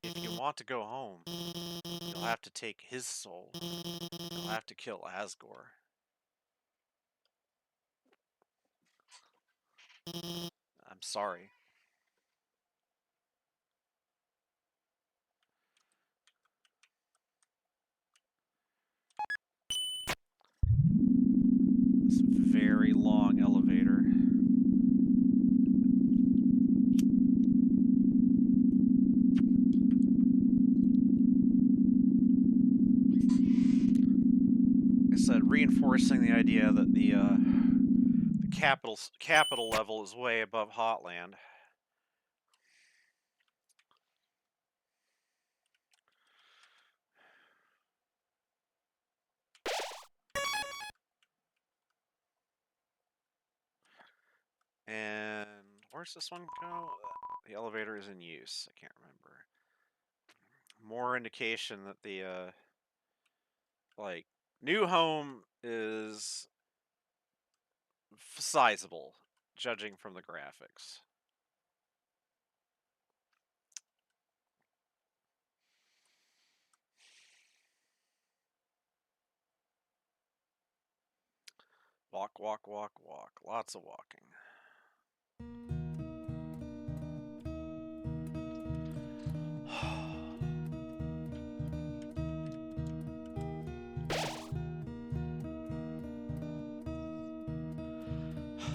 If you want to go home, you'll have to take his soul. You'll have to kill Asgore. I'm sorry. This very long elevator. reinforcing the idea that the capital level is way above Hotland. And where's this one go? The elevator is in use. I can't remember. More indication that the like new home is sizable, judging from the graphics. Walk, walk, walk, walk. Lots of walking.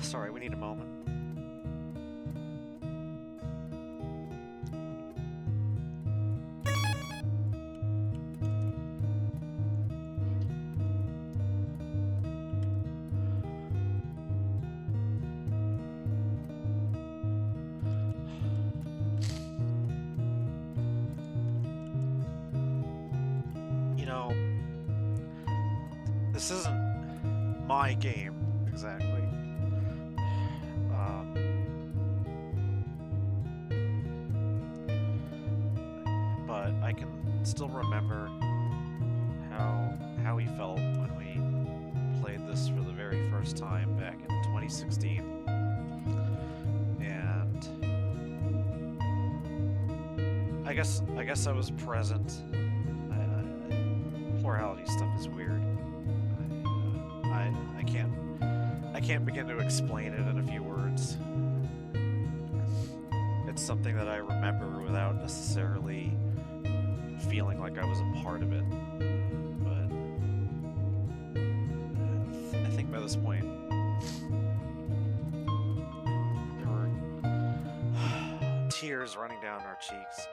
Sorry, we need a moment. You know, this isn't my game exactly. But I can still remember how we felt when we played this for the very first time back in 2016. And I guess I was present. Plurality stuff is weird. I can't begin to explain it in a few words. It's something that I remember without necessarily feeling like I was a part of it. But I think by this point, there were tears running down our cheeks.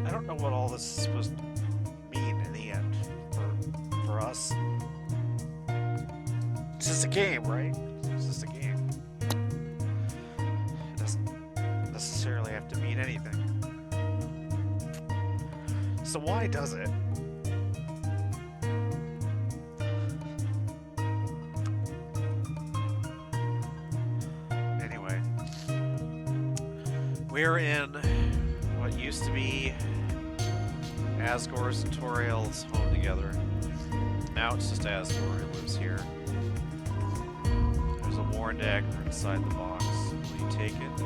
I don't know what all this is supposed to mean in the end for us. It's just a game, right? It's just a game. It doesn't necessarily have to mean anything. So why does it? Anyway, we're in what used to be Asgore's and Toriel's home together. Now it's just Asgore who lives here. There's a worn dagger inside the box. Will you take it?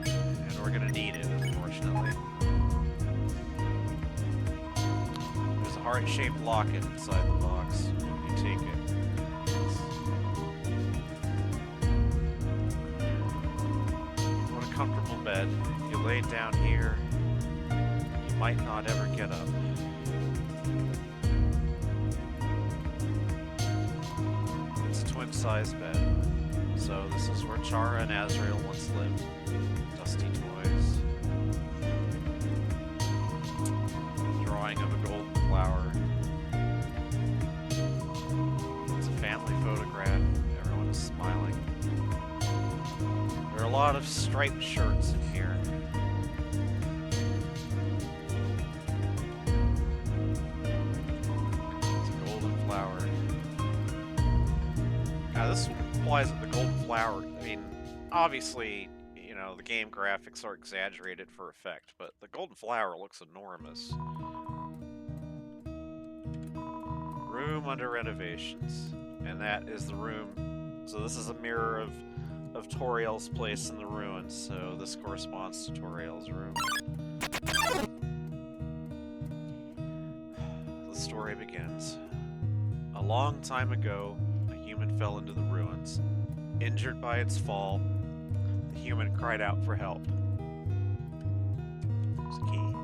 And we're gonna need it, unfortunately. There's a heart-shaped locket inside the box. Will you take it? What a comfortable bed. If you lay down here, you might not ever get up. It's a twin-size bed. So this is where Chara and Azrael once lived. Dusty toys. Drawing of a golden flower. It's a family photograph. Everyone is smiling. There are a lot of striped shirts in here. It's a golden flower. Now this implies that the golden flower, I mean, obviously, you know, the game graphics are exaggerated for effect, but the golden flower looks enormous. Room under renovations. And that is the room. So this is a mirror of Toriel's place in the ruins, so this corresponds to Toriel's room. The story begins. A long time ago, a human fell into the ruins. Injured by its fall, the human cried out for help. There's a key.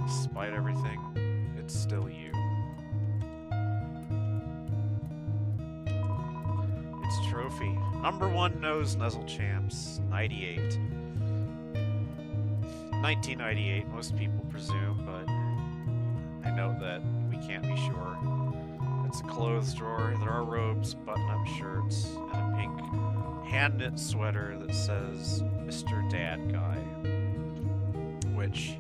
Despite everything, it's still you. It's a trophy. #1 Nose Nuzzle Champs, 98. 1998, most people presume, but I note that we can't be sure. It's a clothes drawer. There are robes, button-up shirts, and a pink hand-knit sweater that says Mr. Dad Guy, which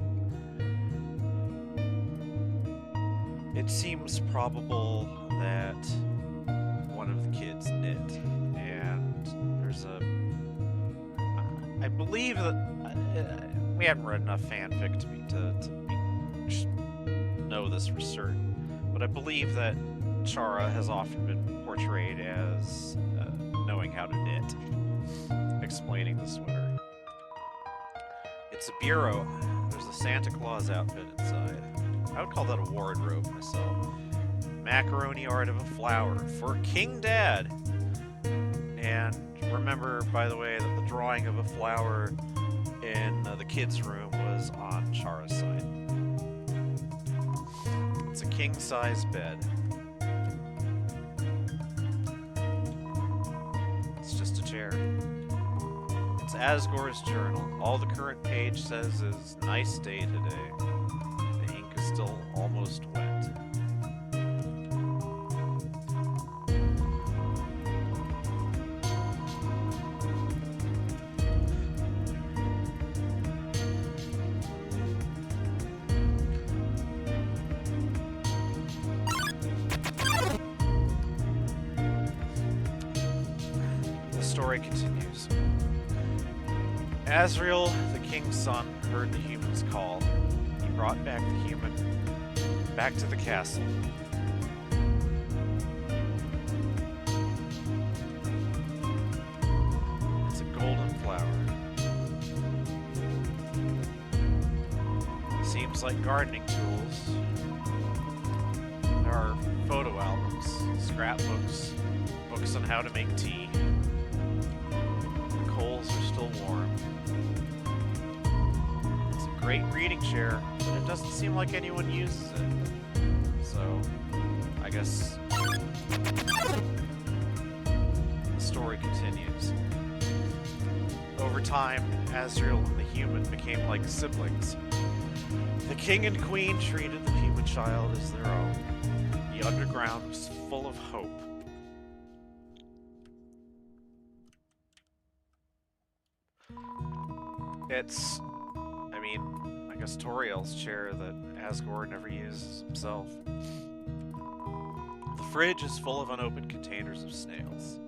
it seems probable that one of the kids knit, and there's I believe that we haven't read enough fanfic to know this for certain, but I believe that Chara has often been portrayed as knowing how to knit, explaining the sweater. It's a bureau. There's a Santa Claus outfit inside. I would call that a wardrobe myself. Macaroni art of a flower for King Dad. And remember, by the way, that the drawing of a flower in the kids' room was on Chara's side. It's a king-size bed. It's just a chair. It's Asgore's journal. All the current page says is, nice day today. The ink is still almost wet. Story continues. Asriel, the king's son, heard the human's call. He brought back the human back to the castle. It's a golden flower. Seems like gardening tools. There are photo albums, scrapbooks, books on how to make tea. Coals are still warm. It's a great reading chair, but it doesn't seem like anyone uses it. So, I guess the story continues. Over time, Asriel and the human became like siblings. The king and queen treated the human child as their own. The underground was full of hope. It's, I mean, I guess Toriel's chair that Asgore never uses himself. The fridge is full of unopened containers of snails.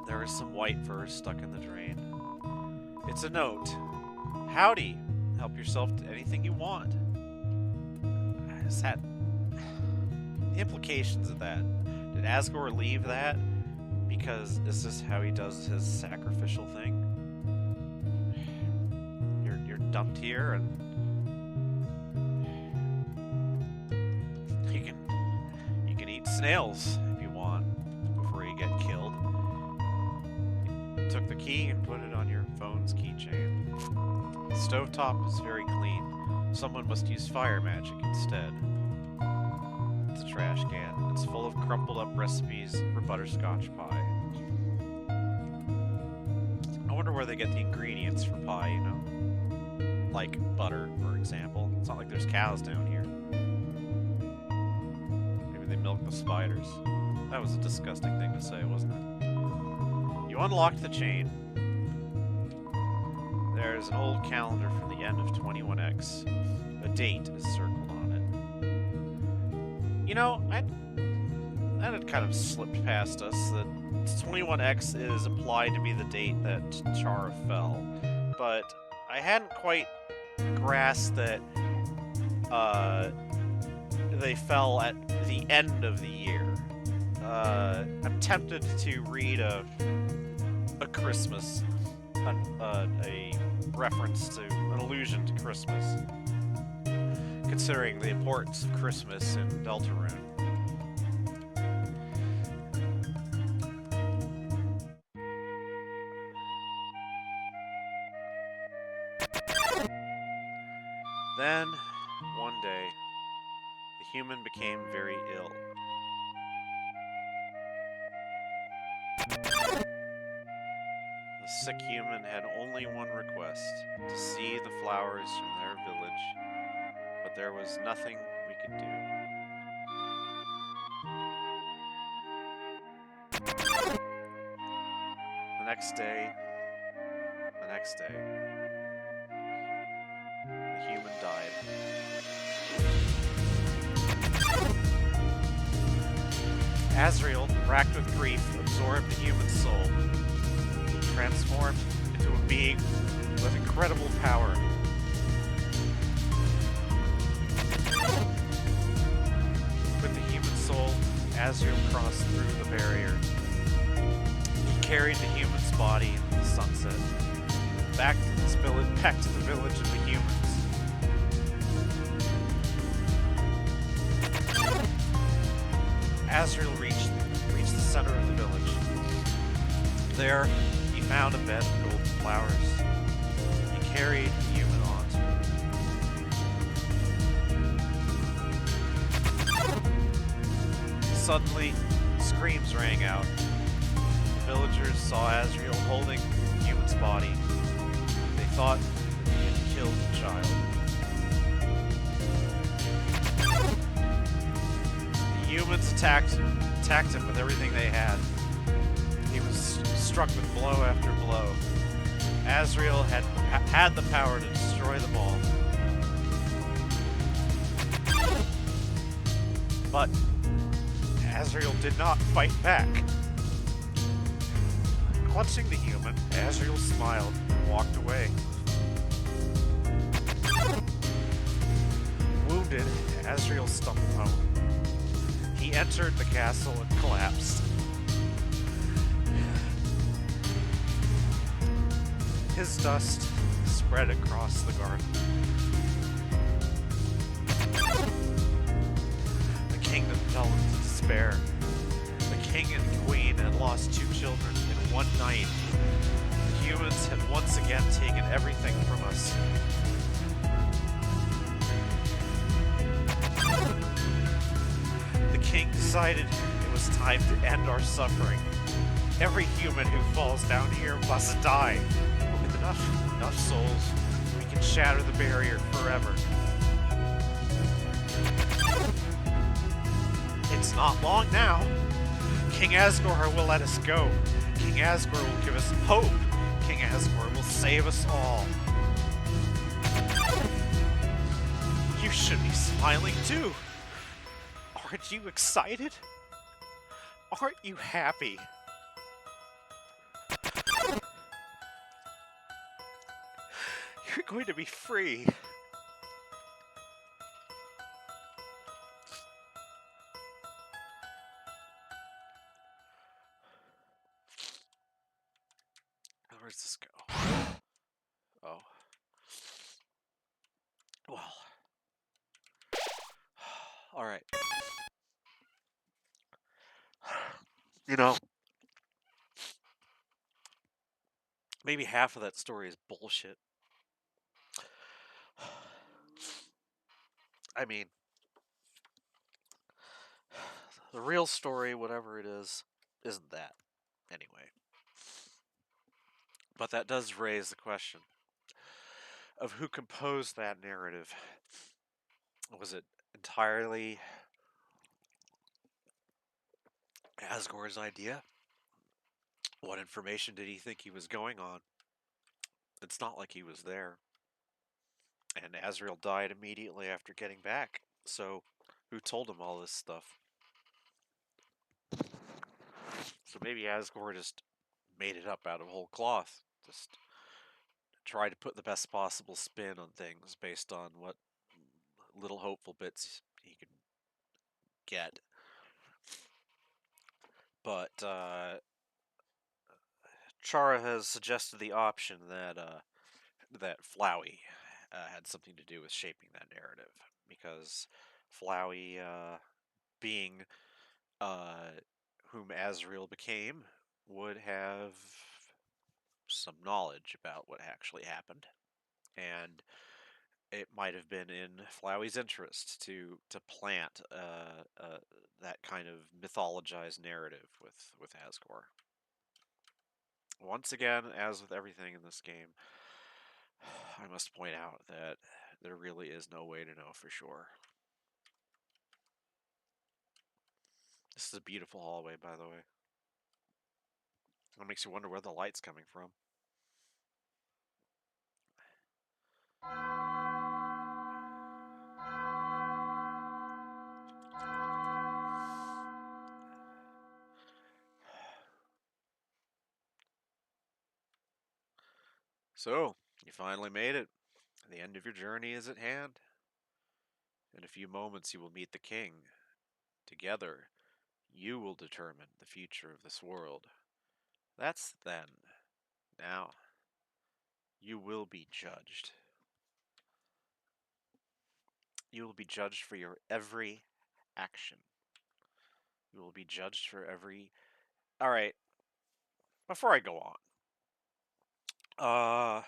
There is some white fur stuck in the drain. It's a note. Howdy. Help yourself to anything you want. Is that... The implications of that. Did Asgore leave that? Because is this how he does his sacrificial thing? You're dumped here and you can eat snails if you want before you get killed. You took the key and put it on your phone's keychain. The stovetop is very clean. Someone must use fire magic instead. It's a trash can. It's full of crumpled up recipes for butterscotch pie. I wonder where they get the ingredients for pie, you know? Like butter, for example. It's not like there's cows down here. Maybe they milk the spiders. That was a disgusting thing to say, wasn't it? You unlocked the chain. There's an old calendar from the end of 21X. A date is circled on it. You know, that had kind of slipped past us, that 21X is implied to be the date that Chara fell, but I hadn't quite grasped that they fell at the end of the year. I'm tempted to read a Christmas, a reference to, an allusion to Christmas, considering the importance of Christmas in Deltarune. Then, one day, day, the human became very ill. The sick human had only one request, to see the flowers from their village, but there was nothing we could do. The next day, the human died. Azrael, racked with grief, absorbed the human soul, transformed into a being with incredible power. With the human soul, Azrael crossed through the barrier. He carried the human's body into the sunset, back to the village of the humans. Azrael reached the center of the village. There, he found a bed of golden flowers. He carried the human on. Suddenly, screams rang out. The villagers saw Azrael holding the human's body. They thought that he had killed the child. The humans attacked him with everything they had. He was struck with blow after blow. Azrael had the power to destroy them all. But Azrael did not fight back. Clutching the human, Azrael smiled and walked away. Wounded, Azrael stumbled home. He entered the castle and collapsed. His dust spread across the garden. The kingdom fell into despair. The king and queen had lost 2 children in one night. The humans had once again taken everything from us. The king decided it was time to end our suffering. Every human who falls down here must die. But with enough souls, we can shatter the barrier forever. It's not long now. King Asgore will let us go. King Asgore will give us hope. King Asgore will save us all. You should be smiling too. Aren't you excited? Aren't you happy? You're going to be free. Where's this go? Oh. Well. Alright. You know, maybe half of that story is bullshit. I mean, the real story, whatever it is, isn't that. Anyway. But that does raise the question of who composed that narrative. Was it entirely Asgore's idea? What information did he think he was going on? It's not like he was there. And Azrael died immediately after getting back. So, who told him all this stuff? So maybe Asgore just made it up out of whole cloth. Just tried to put the best possible spin on things based on what little hopeful bits he could get. But Chara has suggested the option that that Flowey had something to do with shaping that narrative, because Flowey, being whom Azrael became, would have some knowledge about what actually happened, and it might have been in Flowey's interest to plant that kind of mythologized narrative with Asgore. Once again, as with everything in this game, I must point out that there really is no way to know for sure. This is a beautiful hallway, by the way. It makes you wonder where the light's coming from. So, you finally made it. The end of your journey is at hand. In a few moments, you will meet the king. Together, you will determine the future of this world. That's then. Now, you will be judged. You will be judged for your every action. You will be judged for every. Alright, before I go on, uh,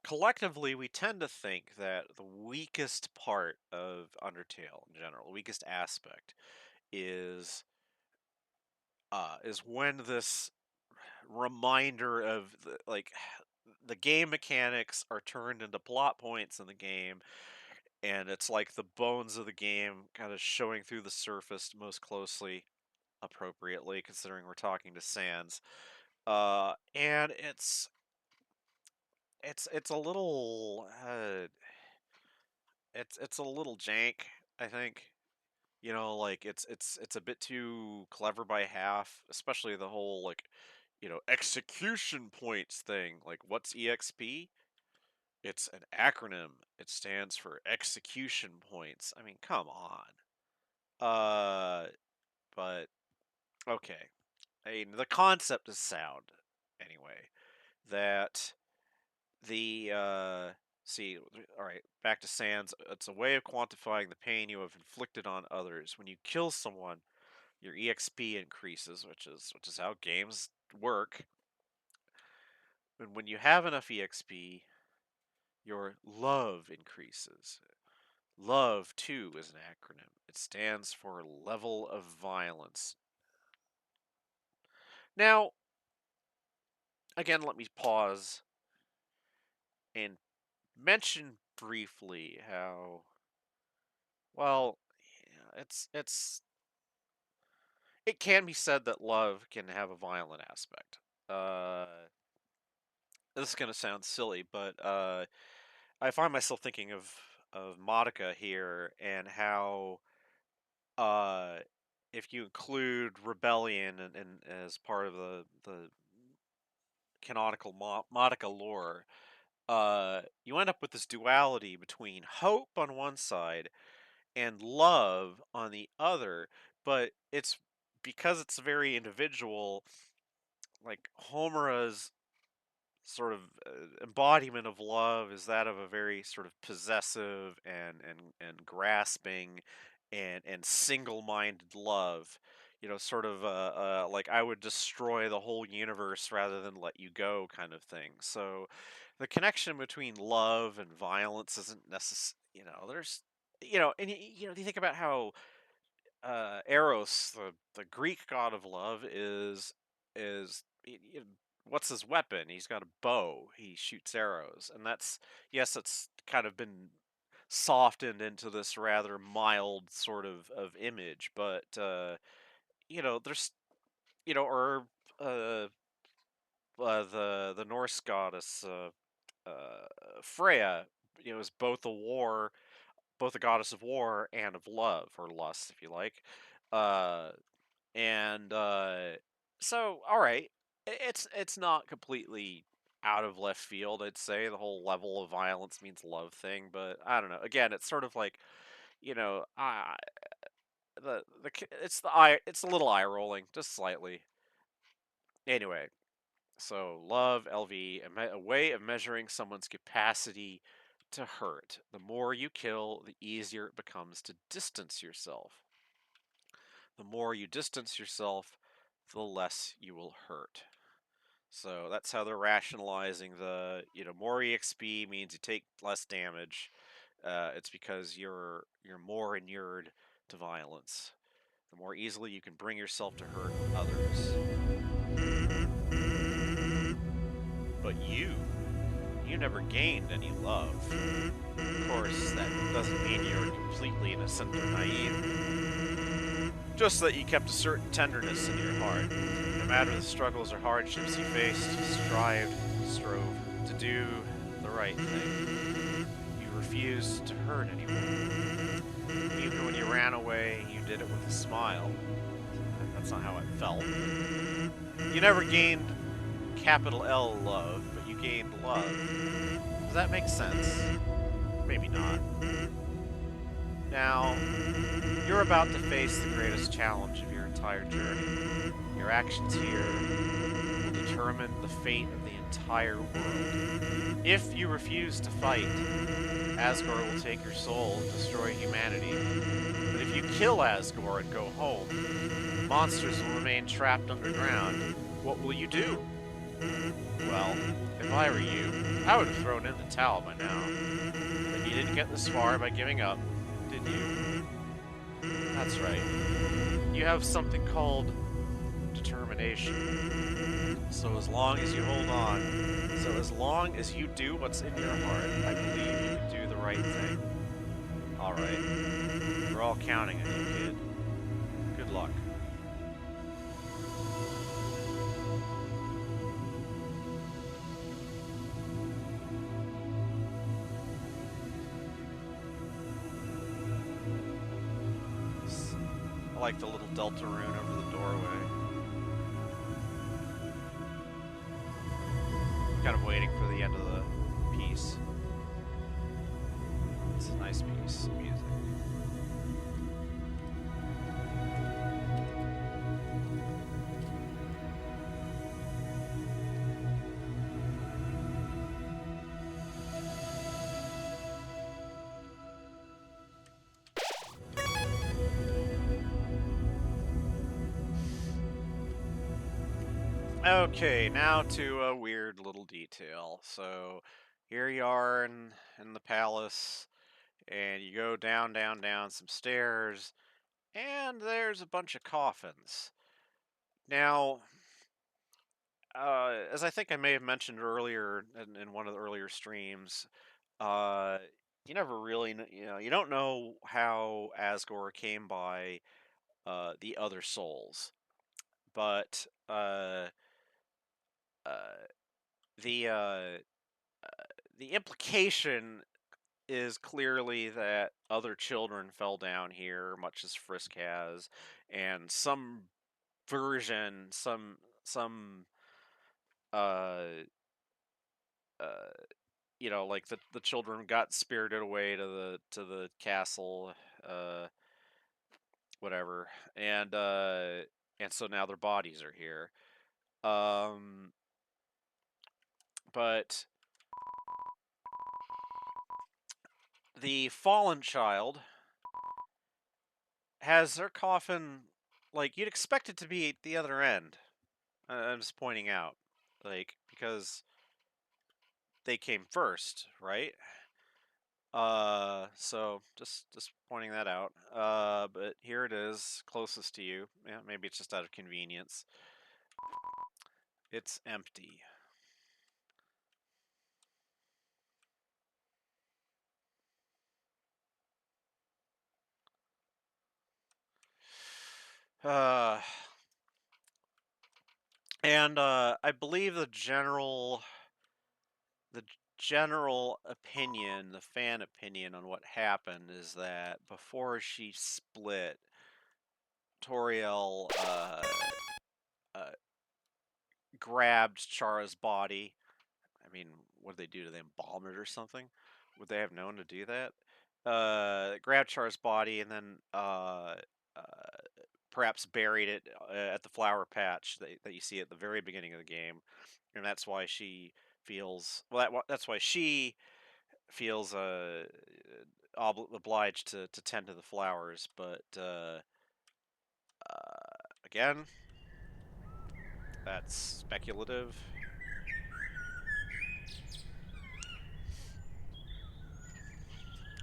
collectively, we tend to think that the weakest part of Undertale in general, the weakest aspect, is is when this reminder of the game mechanics are turned into plot points in the game, and it's like the bones of the game kind of showing through the surface most closely, appropriately considering we're talking to Sans. And it's a little it's a little jank, I think. You know, like it's a bit too clever by half, especially the whole execution points thing. Like, what's EXP? It's an acronym. It stands for execution points. I mean, come on. Uh, but okay. I mean, the concept is sound anyway. That the see, all right, back to Sans. It's a way of quantifying the pain you have inflicted on others. When you kill someone, your EXP increases, which is how games work. And when you have enough EXP, your love increases. Love, too, is an acronym. It stands for level of violence. Now, again, let me pause and mention briefly how, well, yeah, it can be said that love can have a violent aspect. Uh, this is gonna sound silly, but I find myself thinking of Madoka here and how uh, if you include rebellion and as part of the canonical Madoka lore, you end up with this duality between hope on one side and love on the other. But it's because it's very individual. Like Homura's sort of embodiment of love is that of a very sort of possessive and grasping and single-minded love, sort of like I would destroy the whole universe rather than let you go kind of thing. So the connection between love and violence isn't necessary. There's and you think about how Eros, the Greek god of love, is what's his weapon? He's got a bow. He shoots arrows, and that's, yes, it's kind of been softened into this rather mild sort of image, but there's or uh, the Norse goddess Freya, is both a goddess of war and of love or lust, if you like. Uh, and so, all right, it's not completely out of left field. I'd say the whole level of violence means love thing, but I don't know. Again, it's sort of like it's a little eye rolling, just slightly. Anyway, so love, LV, a way of measuring someone's capacity to hurt. The more you kill, the easier it becomes to distance yourself. The more you distance yourself, the less you will hurt. So that's how they're rationalizing the, more EXP means you take less damage. It's because you're more inured to violence. The more easily you can bring yourself to hurt others. But you never gained any love. Of course, that doesn't mean you're completely innocent or naive. Just that you kept a certain tenderness in your heart. No matter the struggles or hardships you faced, you strove to do the right thing. You refused to hurt anyone. Even when you ran away, you did it with a smile. That's not how it felt. You never gained capital L love, but you gained love. Does that make sense? Maybe not. Now, you're about to face the greatest challenge of your entire journey. Your actions here will determine the fate of the entire world. If you refuse to fight, Asgore will take your soul and destroy humanity. But if you kill Asgore and go home, monsters will remain trapped underground. What will you do? Well, if I were you, I would have thrown in the towel by now. But you didn't get this far by giving up, did you? That's right. You have something called determination. So as long as you hold on, so as long as you do what's in your heart, I believe you can do the right thing. Alright. We're all counting on you, kid. Good luck. I like the little delta rune over the doorway. Kind of waiting for the end of the piece. It's a nice piece of music. Okay, now to a weird little detail. So here you are in the palace, and you go down, down, down some stairs, and there's a bunch of coffins. Now, as I think I may have mentioned earlier in one of the earlier streams, uh, you never really, you don't know how Asgore came by the other souls, but uh, the uh, the implication is clearly that other children fell down here, much as Frisk has, and some version, some uh uh like the children got spirited away to the castle, uh whatever, and so now their bodies are here. Um but the fallen child has their coffin, like you'd expect it to be at the other end. I'm just pointing out, like, because they came first, right? So just pointing that out. But here it is, closest to you. Yeah, maybe it's just out of convenience. It's empty. Uh, and I believe the general opinion, the fan opinion on what happened is that before she split, Toriel uh, grabbed Chara's body. I mean, what did they do? Did they embalm it or something? Would they have known to do that? Grabbed Char's body and then perhaps buried it at the flower patch that you see at the very beginning of the game, and that's why she feels that's why she feels obliged to tend to the flowers. But again, that's speculative.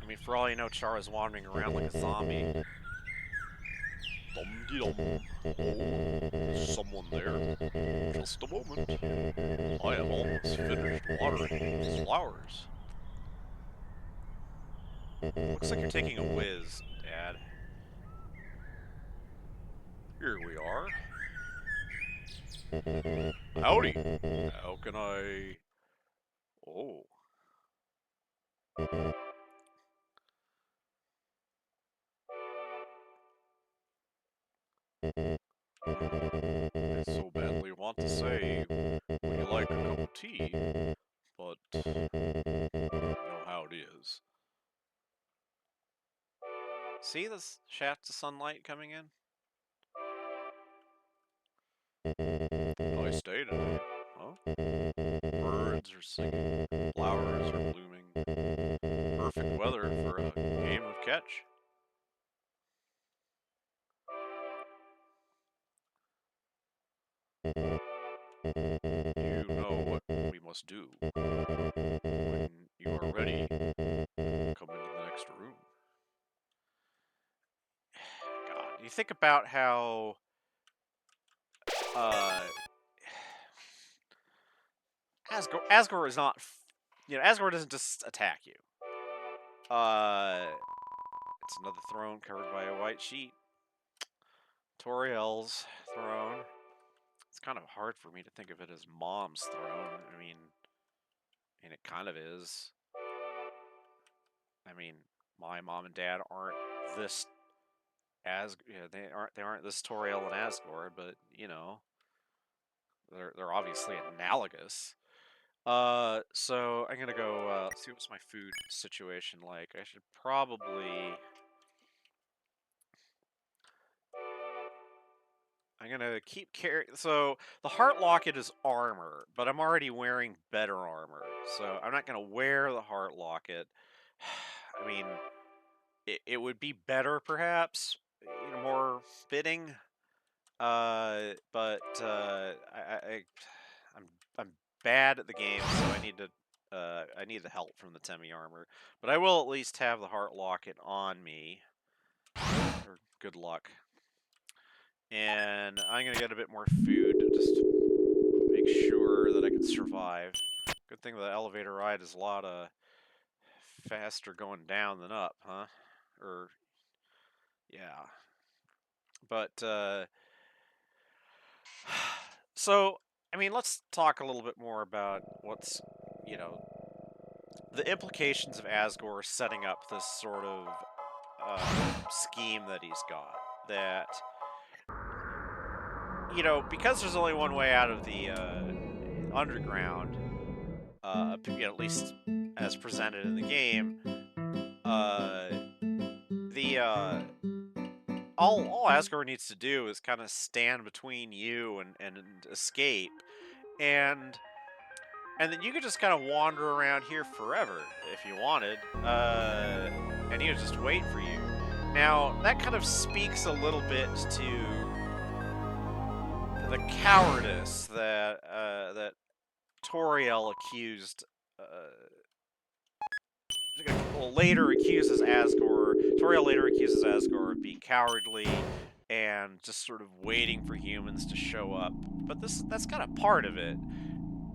I mean, for all you know, Chara's wandering around like a zombie. Dum-de-dum. Oh, is someone there? Just a moment. I am almost finished watering these flowers. Looks like you're taking a whiz, Dad. Here we are. Howdy. How can I... Oh. I so badly want to say, would you like a cup of tea? But, you know how it is. See this shafts of sunlight coming in? Nice day today, huh? Birds are singing, flowers are blooming. Perfect weather for a game of catch. You know what we must do. When you are ready, come into the next room. God, you think about how Asgore is not, Asgore doesn't just attack you. It's another throne covered by a white sheet. Toriel's throne. It's kind of hard for me to think of it as Mom's throne. I mean, and it kind of is. I mean, my mom and dad aren't this they aren't this Toriel and Asgore, but you know, they're obviously analogous. So I'm gonna go see what's my food situation like. I should probably. I'm gonna keep carrying. So the heart locket is armor, but I'm already wearing better armor, so I'm not gonna wear the heart locket. I mean, it would be better perhaps, more fitting. But I'm I'm bad at the game, so I need the help from the Temi armor. But I will at least have the heart locket on me. Or good luck. And I'm gonna get a bit more food to just make sure that I can survive. Good thing the elevator ride is a lot faster going down than up, huh? Or yeah. But so I mean, let's talk a little bit more about what's, the implications of Asgore setting up this sort of scheme that he's got. That, because there's only one way out of the underground, at least as presented in the game, all Asgore needs to do is kind of stand between you and escape, and then you could just kind of wander around here forever if you wanted, and he would just wait for you. Now, that kind of speaks a little bit to the cowardice that Toriel accused, Toriel later accuses Asgore of being cowardly and just sort of waiting for humans to show up. But that's kind of part of it.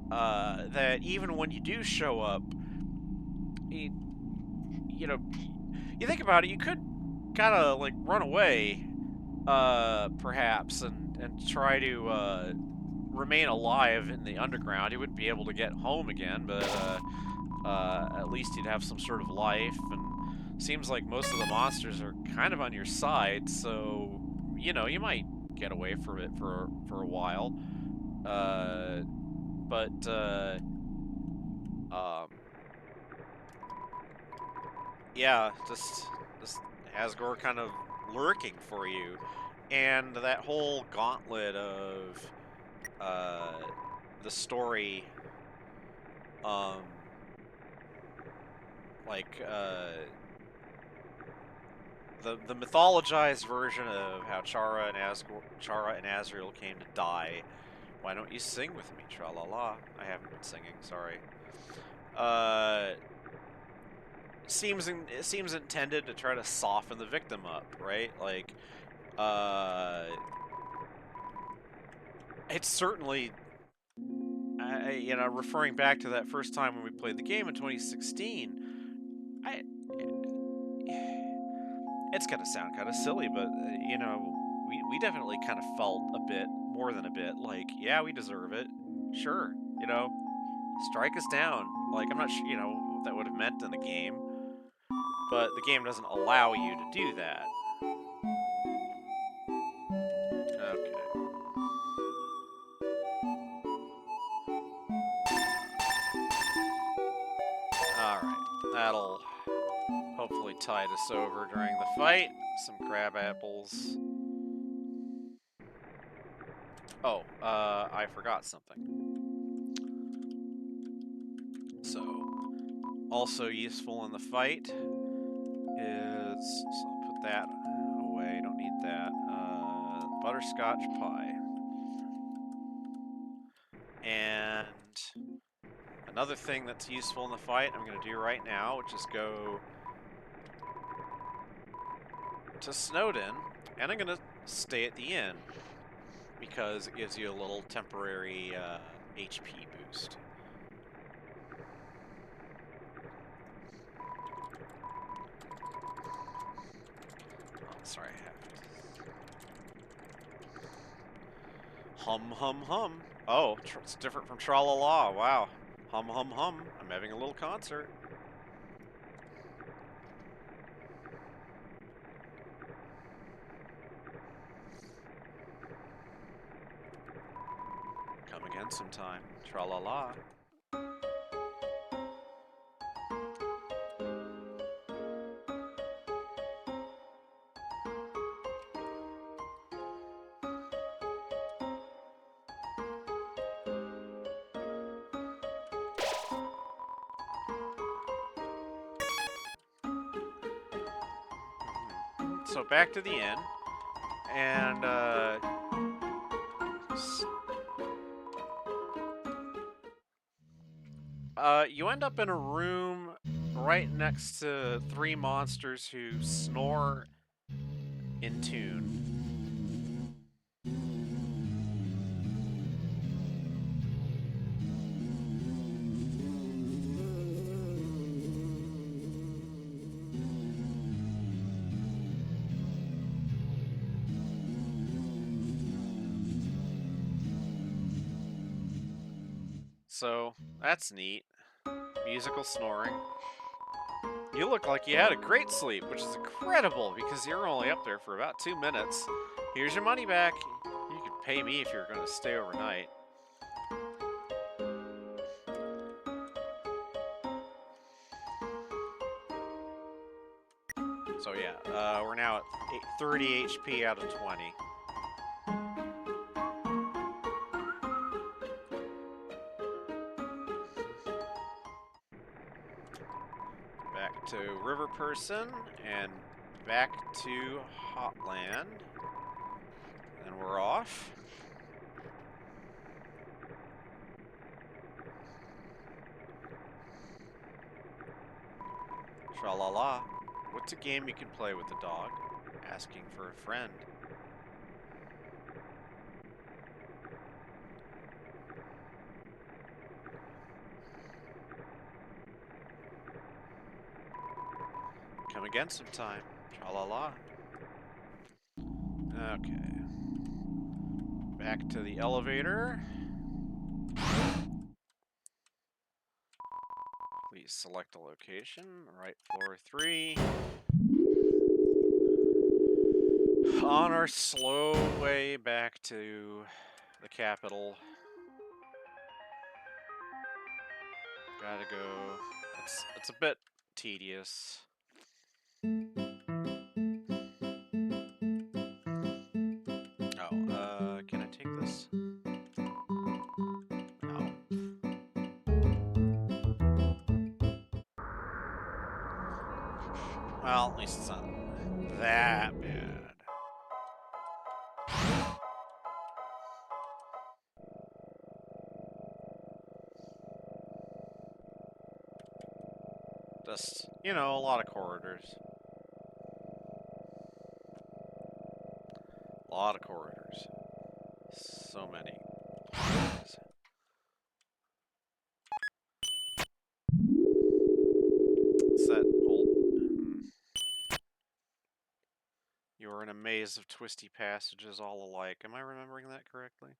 That even when you do show up, you think about it, you could kind of like run away, perhaps, and try to remain alive in the underground. He wouldn't be able to get home again, but at least he'd have some sort of life. And seems like most of the monsters are kind of on your side, so you might get away from it for a while. Yeah, just Asgore kind of lurking for you, and that whole gauntlet of the story, like the mythologized version of how Chara and Azrael came to die. Why don't you sing with me, tra la la? I haven't been singing, sorry. It seems intended to try to soften the victim up, right? Like, it's certainly, referring back to that first time when we played the game in 2016, it's gonna sound kind of silly, but we definitely kind of felt a bit more than a bit like, yeah, we deserve it. Sure, strike us down. Like, I'm not sure, what that would have meant in the game, but the game doesn't allow you to do that. Okay. Alright, that'll hopefully tide us over during the fight. Some crab apples. Oh, I forgot something. So, also useful in the fight is, so I'll put that away, don't need that, butterscotch pie. And another thing that's useful in the fight, I'm going to do right now, which is go to Snowden, and I'm going to stay at the inn, because it gives you a little temporary HP boost. Oh, sorry, I have to. Hum, hum, hum. Oh, it's different from Tra-la-la. Wow. Hum, hum, hum. I'm having a little concert. Come again sometime. Tra-la-la. So back to the inn, and you end up in a room right next to 3 monsters who snore in tune. So, that's neat. Musical snoring. You look like you had a great sleep, which is incredible because you're only up there for about 2 minutes. Here's your money back. You could pay me if you're going to stay overnight. So yeah, we're now at 30 HP out of 20. Back to River Person, and back to Hotland. And we're off. Tra-la-la. What's a game you can play with a dog? Asking for a friend. Come again sometime. Tra-la-la. Okay. Back to the elevator. Please select a location. Right, floor 3. On our slow way back to the capital. Gotta go. It's a bit tedious. Oh, can I take this? No. Well, at least it's not that bad. Just, you know, a lot of corridors. A lot of corridors. So many. It's that old... You are in a maze of twisty passages all alike. Am I remembering that correctly?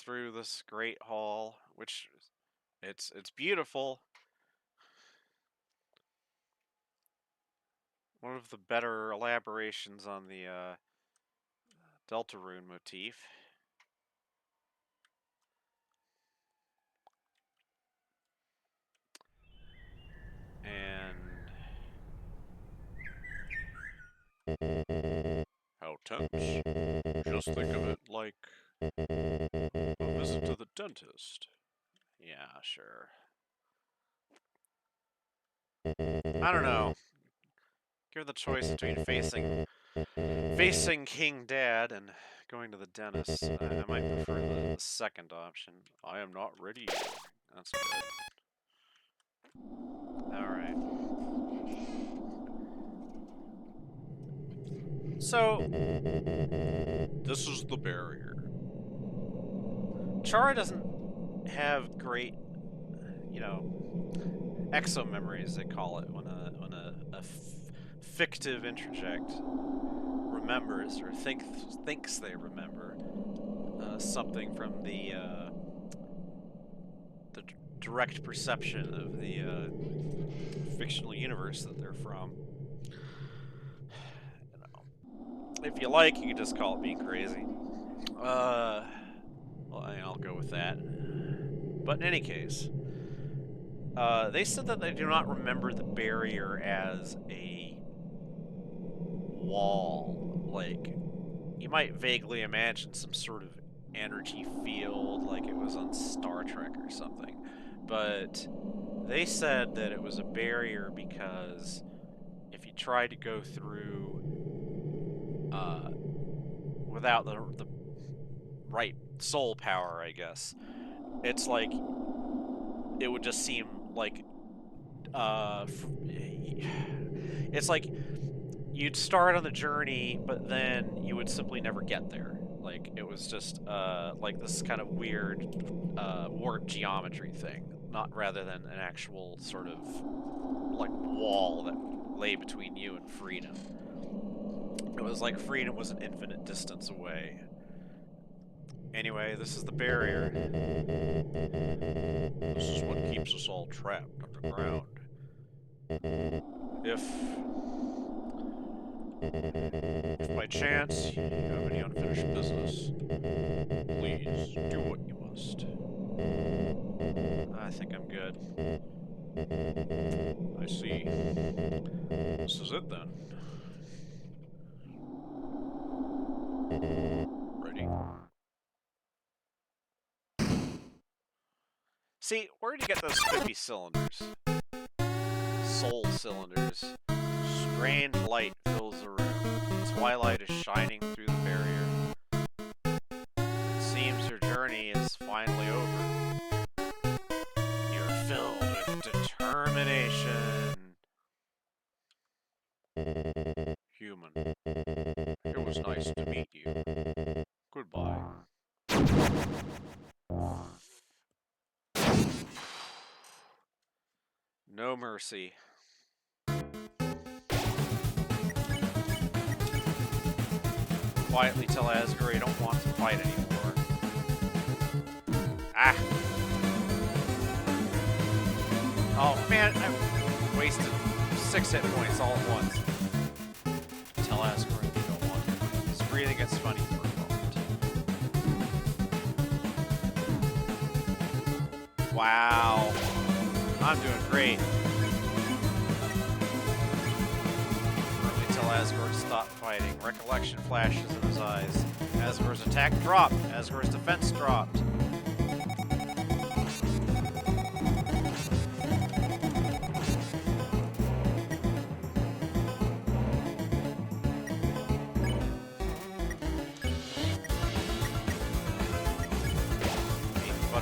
Through this great hall, which it's beautiful. One of the better elaborations on the Deltarune motif. And how tense. Just think of it like a visit to the dentist. Yeah, sure. I don't know. Give the choice between facing King Dad and going to the dentist. I might prefer the second option. I am not ready. That's good. Alright. So, this is the barrier. Chara doesn't have great, you know, exo memories, they call it, when a fictive interject remembers or thinks they remember something from the direct perception of the fictional universe that they're from. You know, if you like, you can just call it being crazy. Well, I'll go with that. But in any case, they said that they do not remember the barrier as a wall. Like, you might vaguely imagine some sort of energy field like it was on Star Trek or something. But they said that it was a barrier because if you tried to go through without the right soul power, I guess, it's like it would just seem like it's like you'd start on the journey, but then you would simply never get there. Like, it was just like this kind of weird warp geometry thing, not rather than an actual sort of like wall that lay between you and freedom. It was like freedom was an infinite distance away. Anyway, this is the barrier. This is what keeps us all trapped underground. If by chance you have any unfinished business, please do what you must. I think I'm good. I see. This is it then. Ready? See, where'd you get those spiffy cylinders? Soul cylinders. Strange light fills the room. Twilight is shining through the barrier. It seems your journey is finally over. You're filled with determination. Human, it was nice to meet you. Goodbye. No mercy. Quietly tell Asgore you don't want to fight anymore. Ah! Oh man, I wasted 6 hit points all at once. Tell Asgore you don't want to. His breathing gets funny for a moment. Wow. I'm doing great. Firmly tell Asgore to stop fighting. Recollection flashes in his eyes. Asgore's attack dropped. Asgore's defense dropped.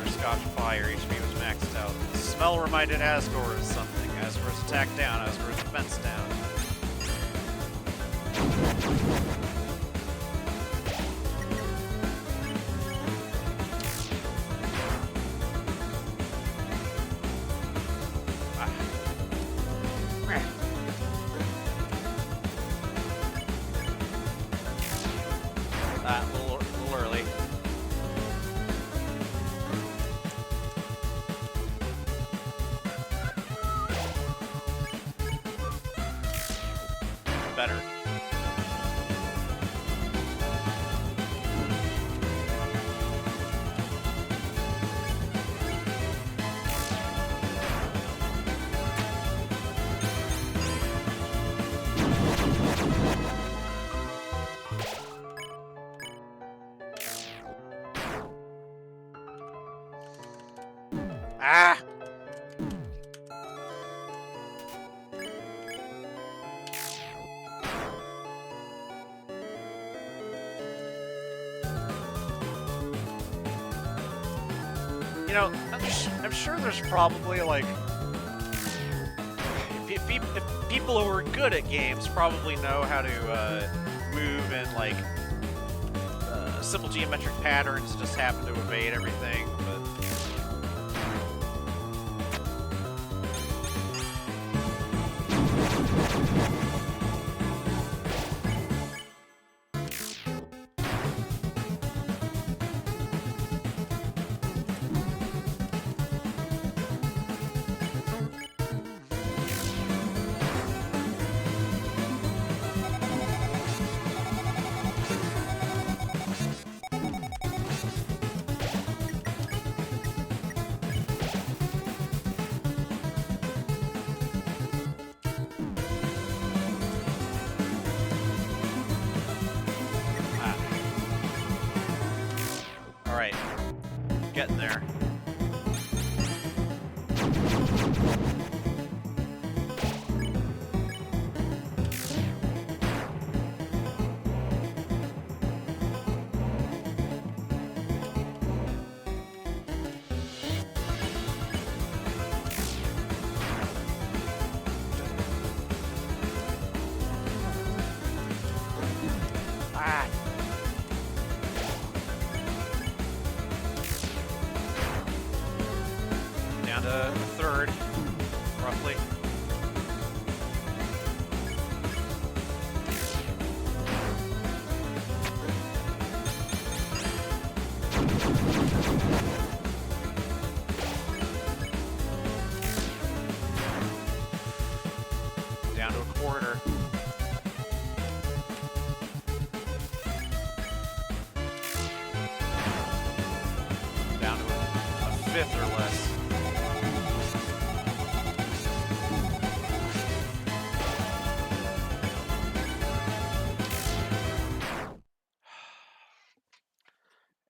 butterscotch fire. HP was maxed out. The smell reminded Asgore of something. Asgore's attack down. Asgore's defense down. A little early. Better. Ah! You know, I'm sure there's probably, like... If people who are good at games probably know how to move in, like, simple geometric patterns, just happen to evade everything, but... Alright. Getting there. Ah! Down to a third, roughly. Down to a quarter. Down to a fifth or less.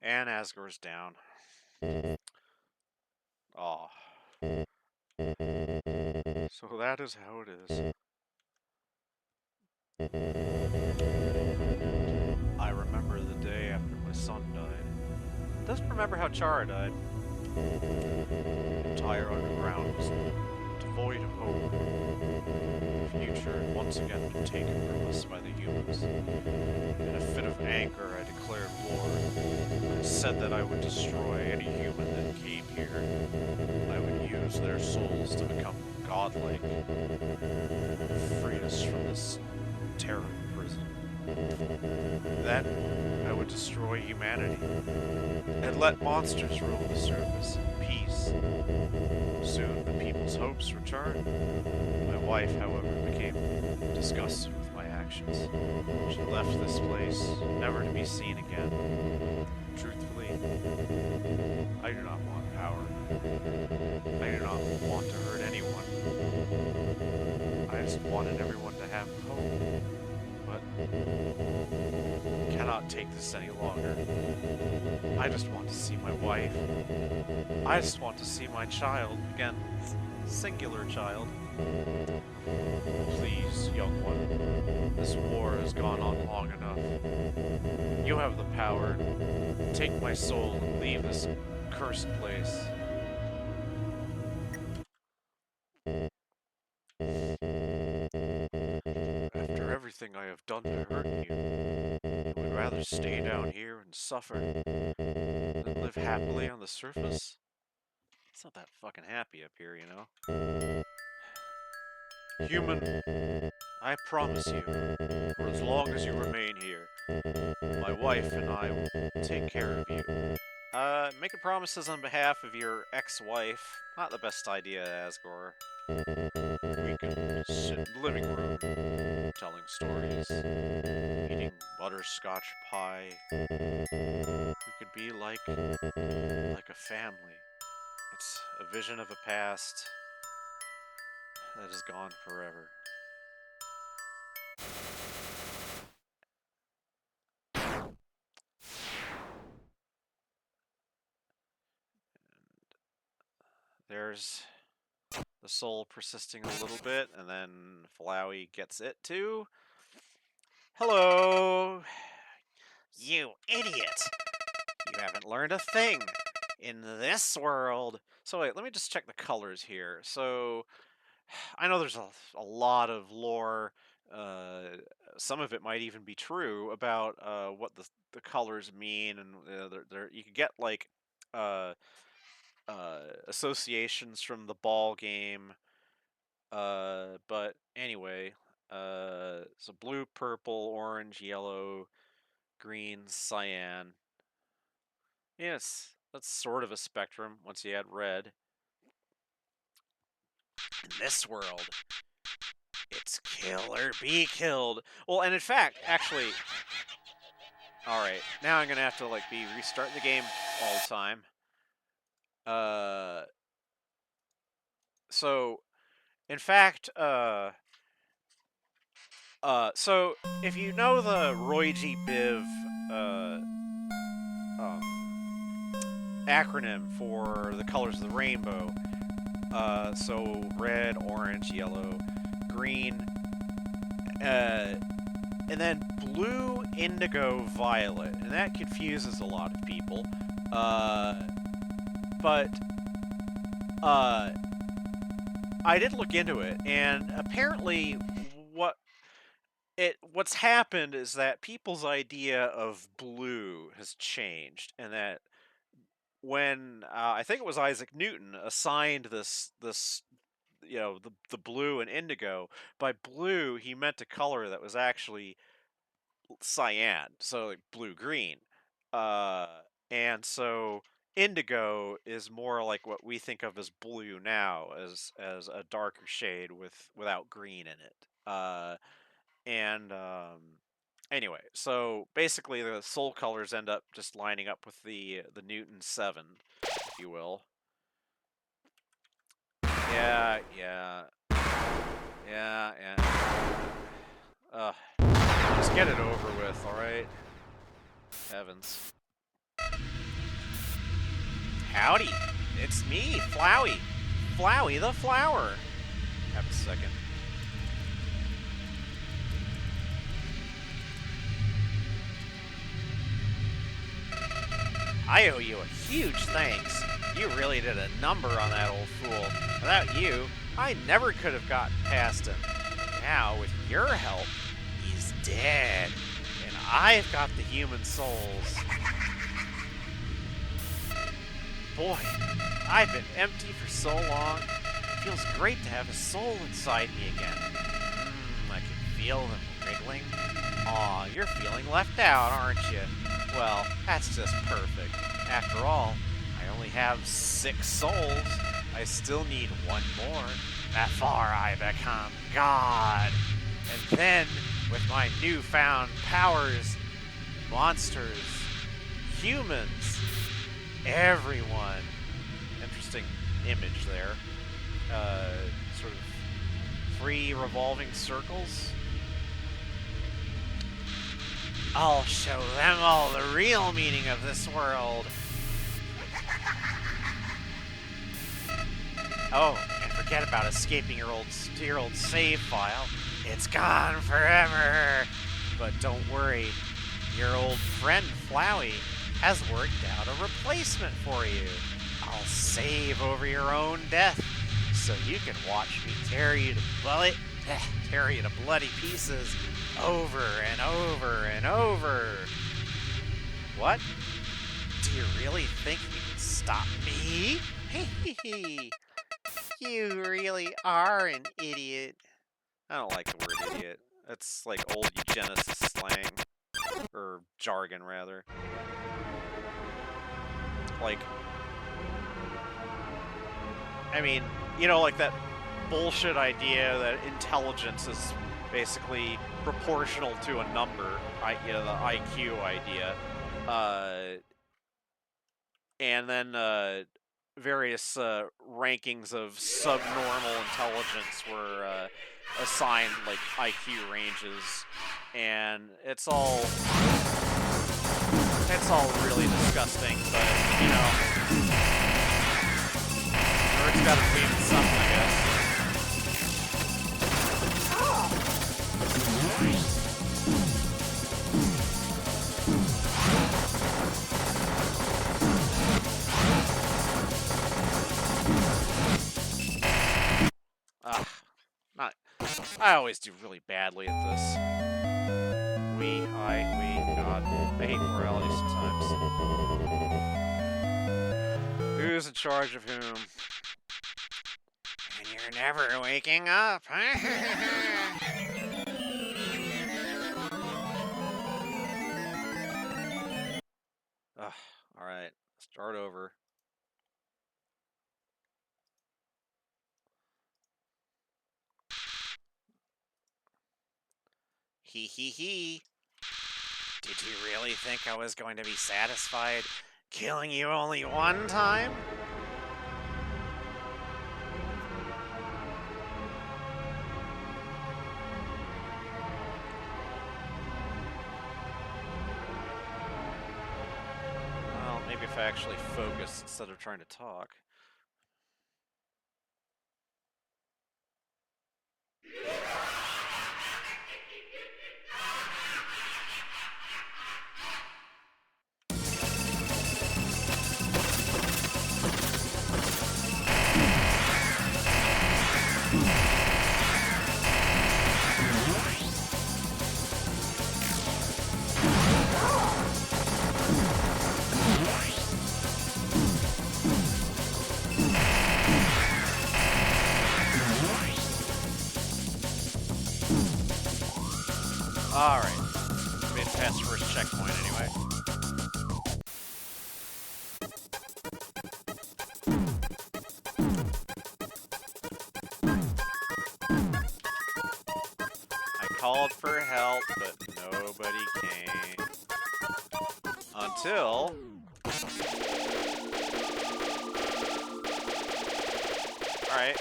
And Asgore's down. Aw. So that is how it is. I remember the day after my son died. Doesn't remember how Chara died. The entire underground was devoid of hope. The future had once again been taken from us by the humans. In a fit of anger, I declared war. I said that I would destroy any human that came here. I would use their souls to become godlike. Freed us from this terror prison. Then, I would destroy humanity, and let monsters roam the surface in peace. Soon, the people's hopes returned. My wife, however, became disgusted with my actions. She left this place, never to be seen again. Truthfully, I do not want power. I do not want to hurt anyone. I just wanted everyone to have hope. But cannot take this any longer. I just want to see my wife. I just want to see my child. Again, singular child. Please, young one, this war has gone on long enough. You have the power to take my soul and leave this cursed place. After everything I have done to hurt you, I would rather stay down here and suffer than live happily on the surface. It's not that fucking happy up here, you know? Human, I promise you, for as long as you remain here, my wife and I will take care of you. Making promises on behalf of your ex-wife, not the best idea, Asgore. We can sit in the living room, telling stories, eating butterscotch pie. We could be like a family. It's a vision of a past that is gone forever. There's the soul persisting a little bit, and then Flowey gets it too. Hello! You idiot! You haven't learned a thing in this world. So wait, let me just check the colors here. So I know there's a lot of lore. Some of it might even be true about what the colors mean, and you could get like uh, associations from the ball game. But anyway, so blue, purple, orange, yellow, green, cyan. Yes, that's sort of a spectrum once you add red. In this world, it's kill or be killed. Well, and in fact, actually, all right, now I'm gonna have to like be restarting the game all the time. So in fact, so if you know the Roy G. Biv acronym for the colors of the rainbow, so red, orange, yellow, green, and then blue, indigo, violet, and that confuses a lot of people. But I did look into it, and apparently what's happened is that people's idea of blue has changed, and that when I think it was Isaac Newton assigned this the blue and indigo, by blue he meant a color that was actually cyan, so like blue green, uh, and so indigo is more like what we think of as blue now, as a darker shade without green in it. And Anyway, so basically the soul colors end up just lining up with the Newton 7, if you will. Yeah. Just get it over with, alright? Heavens. Howdy, it's me, Flowey. Flowey the Flower. Have a second. I owe you a huge thanks. You really did a number on that old fool. Without you, I never could have gotten past him. Now, with your help, he's dead. And I've got the human souls. Boy, I've been empty for so long. It feels great to have a soul inside me again. I can feel them wriggling. Aw, you're feeling left out, aren't you? Well, that's just perfect. After all, I only have 6 souls. I still need 1 more. Before I become God. And then, with my newfound powers, monsters, humans, everyone. Interesting image there. Sort of 3 revolving circles. I'll show them all the real meaning of this world. Oh, and forget about escaping your old save file. It's gone forever. But don't worry, your old friend Flowey has worked out a replacement for you. I'll save over your own death, so you can watch me tear you to bloody pieces over and over and over. What? Do you really think you can stop me? You really are an idiot. I don't like the word idiot. That's like old eugenicist slang. Or jargon, rather. Like, I mean, you know, like that bullshit idea that intelligence is basically proportional to a number, you know, the IQ idea. And then various rankings of subnormal intelligence were assigned like IQ ranges, and it's all really disgusting. But you know, nerds gotta believe in something, I guess. I always do really badly at this. God, I hate morality sometimes. Who's in charge of whom? And you're never waking up, huh? Ugh, alright, start over. Hee. Did you really think I was going to be satisfied killing you only one time? Well, maybe if I actually focus instead of trying to talk. Alright. Made it past first checkpoint anyway. I called for help, but nobody came. Until... Alright.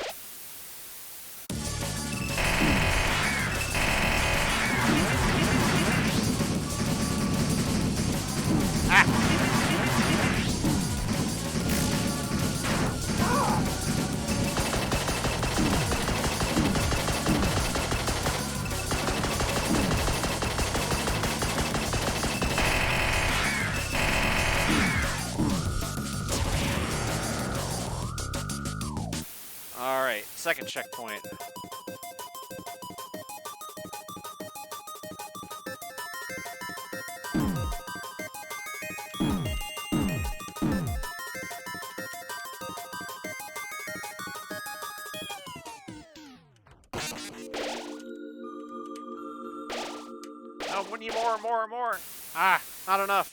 Alright, second checkpoint. Oh, we need more. Ah, not enough.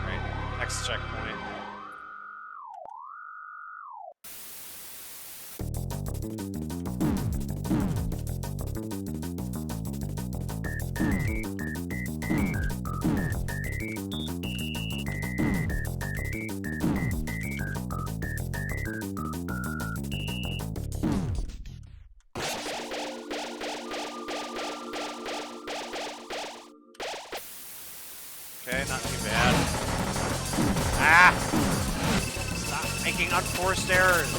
Right, next checkpoint. making unforced errors.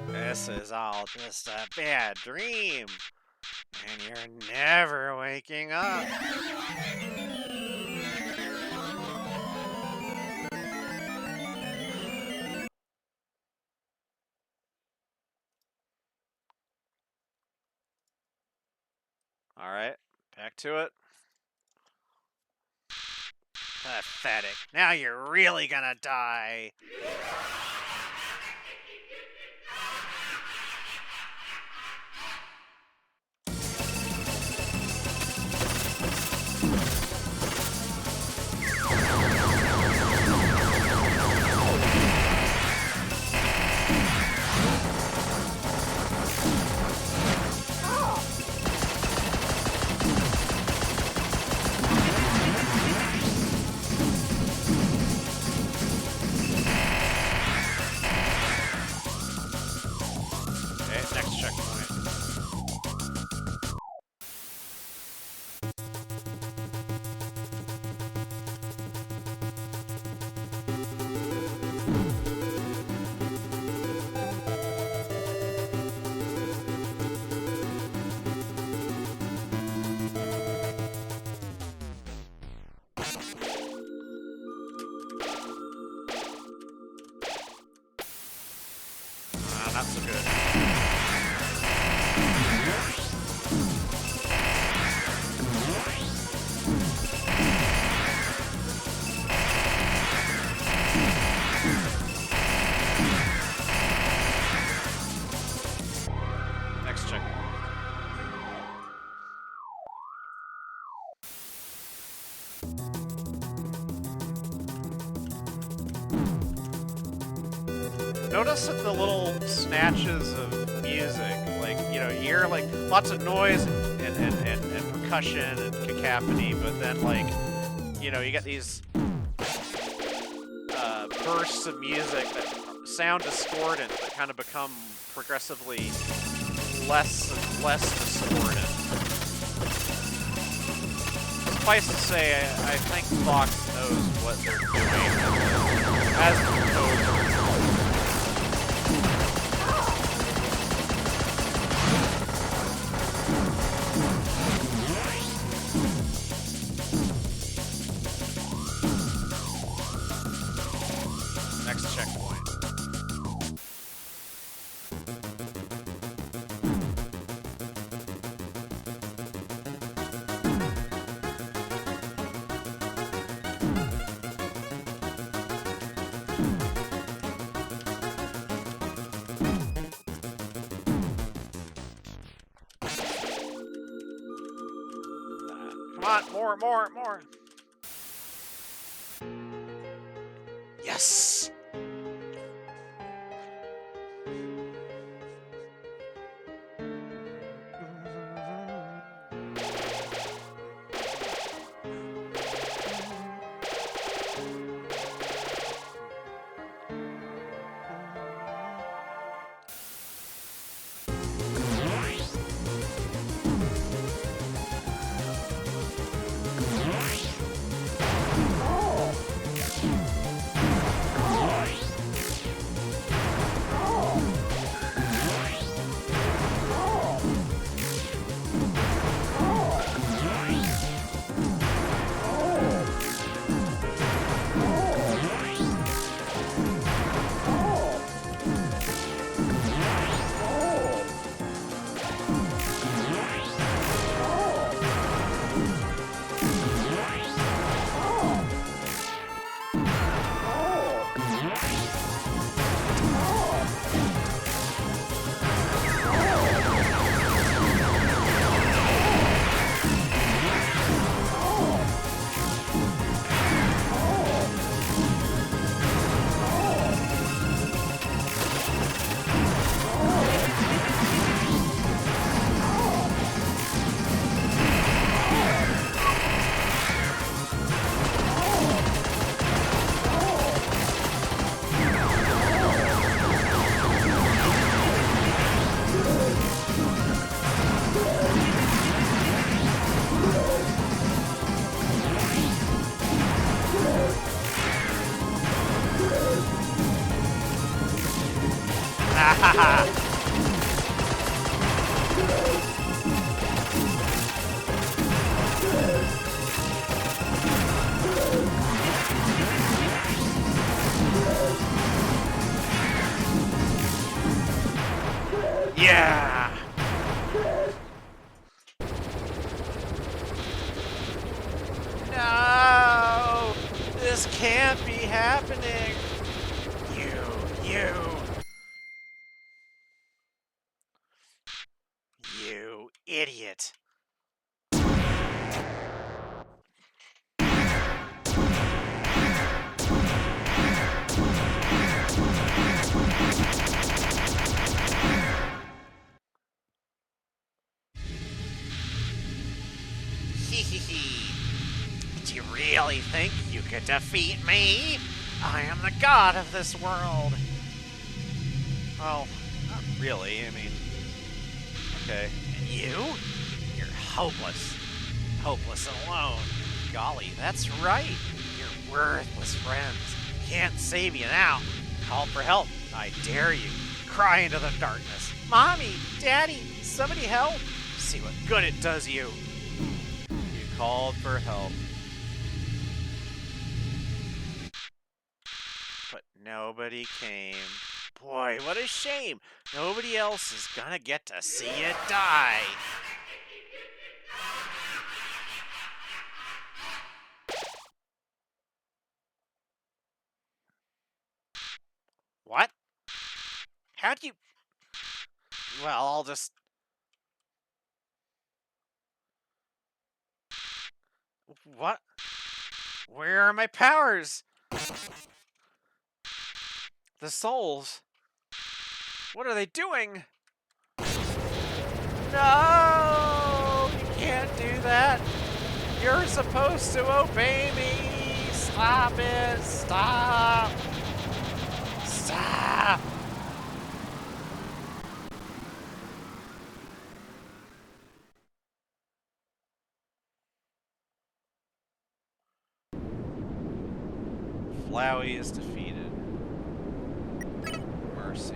This is all just a bad dream, and you're never waking up. All right, back to it. Pathetic. Now you're really gonna die. Next checkpoint. Not so good. Next checkpoint. Notice that the little snatches of music, like, you know, you hear like lots of noise and percussion and cacophony, but then, like, you know, you get these bursts of music that sound discordant but kind of become progressively less and less discordant. Suffice to say, I think Fox knows what they're doing as a composer. Next checkpoint. Come on, more. Yes! Yeah! No! This can't be happening! You idiot! Hee. Do you really think you could defeat me? I am the god of this world. Well, not really. I mean, okay. And you? You're hopeless. Hopeless and alone. Golly, that's right. Your worthless friends can't save you now. Call for help. I dare you. Cry into the darkness. Mommy, Daddy, somebody help. See what good it does you. You called for help. But nobody came. Boy, what a shame. Nobody else is gonna get to see you die. What? How'd you... Well, I'll just... What? Where are my powers? The souls. What are they doing? No! You can't do that. You're supposed to obey me. Stop it. Stop. Stop. Flowey is defeated. Mercy.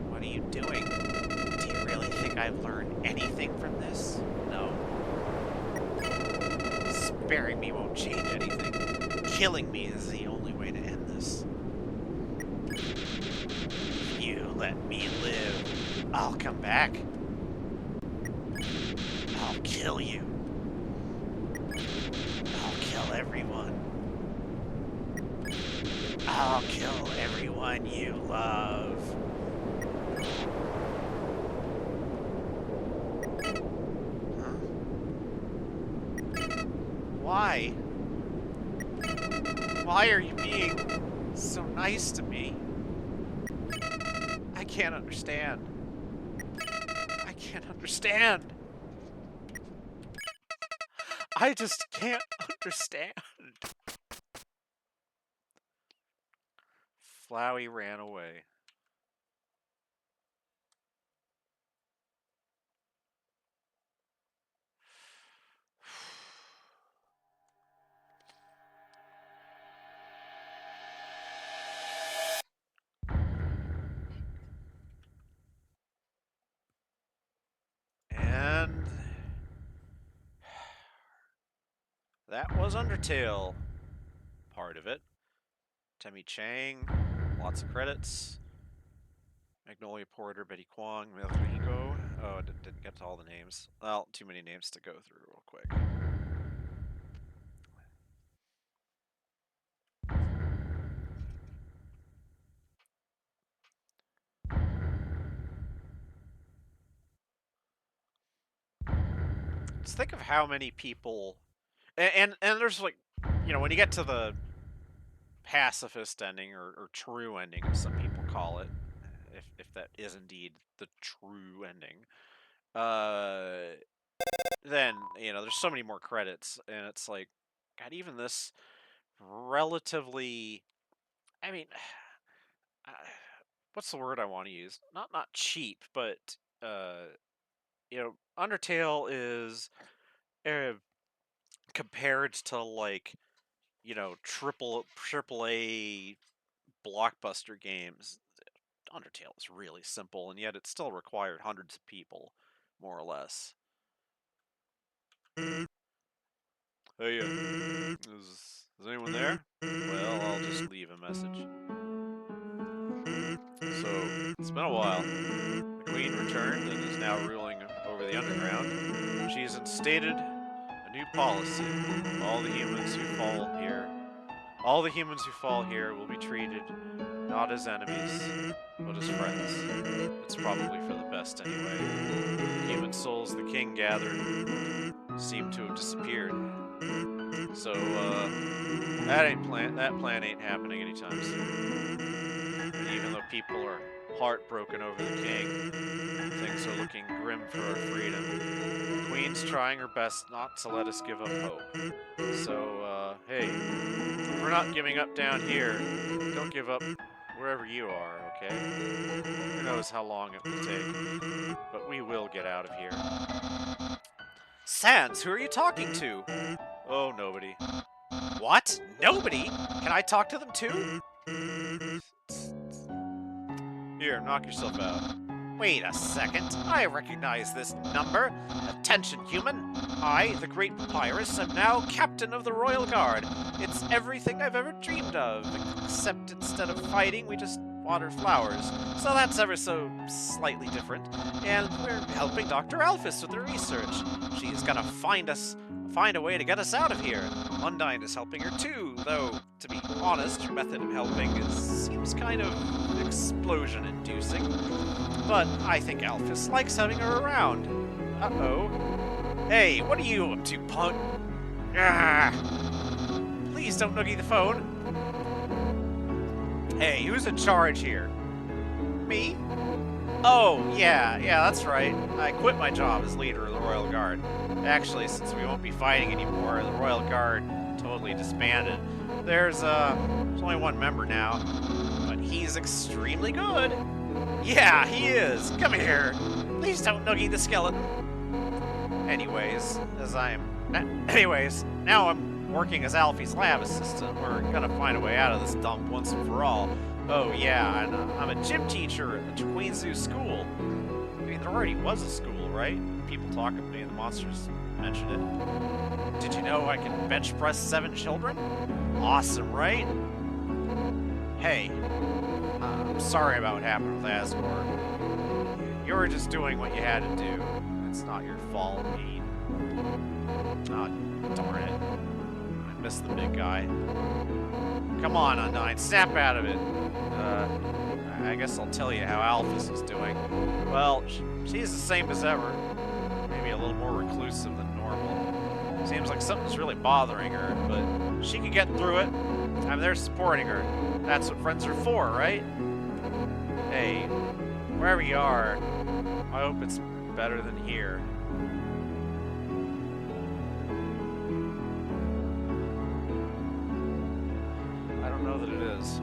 What are you doing? Do you really think I've learned anything from this? No. Sparing me won't change anything. Killing me is the only way to end this. If you let me live, I'll come back. I'll kill you. I'll kill everyone. I'll kill everyone you love. Huh? Why? Why are you being so nice to me? I can't understand. I can't understand. I just can't understand. Flowey ran away. And that was Undertale. Part of it. Temmie Chang, lots of credits. Magnolia Porter, Betty Kwong, Rodrigo. Oh, I didn't get to all the names. Well, too many names to go through real quick. Just think of how many people, and there's like, you know, when you get to the pacifist ending or true ending, as some people call it, if that is indeed the true ending, then you know there's so many more credits, and it's like, God, even this relatively, I mean, what's the word I want to use? Not cheap, but you know, Undertale is uh, compared to like, you know, triple A blockbuster games. Undertale is really simple, and yet it still required hundreds of people, more or less. Hey, is anyone there? Well, I'll just leave a message. So, It's been a while. The Queen returned and is now ruling over the underground. She has instated a new policy. All the humans who fall here will be treated not as enemies, but as friends. It's probably for the best anyway. The human souls the king gathered seem to have disappeared. So, that plan ain't happening anytime soon. And even though people are heartbroken over the king, things are looking grim for our freedom. The Queen's trying her best not to let us give up hope. So, hey, if we're not giving up down here, don't give up wherever you are, okay? Who knows how long it will take, but we will get out of here. Sans, who are you talking to? Oh, nobody. What? Nobody? Can I talk to them too? Here, knock yourself out. Wait a second. I recognize this number. Attention, human. I, the Great Papyrus, am now captain of the Royal Guard. It's everything I've ever dreamed of, except instead of fighting, we just water flowers. So that's ever so slightly different. And we're helping Dr. Alphys with her research. She's gonna find a way to get us out of here. Undyne is helping her too, though, to be honest, her method of helping seems kind of explosion-inducing. But I think Alphys likes having her around. Uh-oh. Hey, what are you up to, punk? Ah! Please don't noogie the phone. Hey, who's in charge here? Me? Oh, yeah, that's right. I quit my job as leader of the Royal Guard. Actually, since we won't be fighting anymore, the Royal Guard totally disbanded. There's only one member now, but he's extremely good. Yeah, he is. Come here. Please don't noogie the skeleton. Anyways, now I'm working as Alfie's lab assistant. We're gonna find a way out of this dump once and for all. Oh yeah, and I'm a gym teacher at the Queen Zoo School. I mean, there already was a school, right? People talk to me and the monsters mentioned it. Did you know I can bench press 7 children? Awesome, right? Hey, I'm sorry about what happened with Asgore. You were just doing what you had to do. It's not your fault, Pete. Oh, darn it. I missed the big guy. Come on, Undyne, snap out of it. I guess I'll tell you how Alphys is doing. Well, she's the same as ever. Maybe a little more reclusive than normal. Seems like something's really bothering her, but she can get through it. I'm there supporting her. That's what friends are for, right? Hey, wherever you are, I hope it's better than here. I don't know that it is.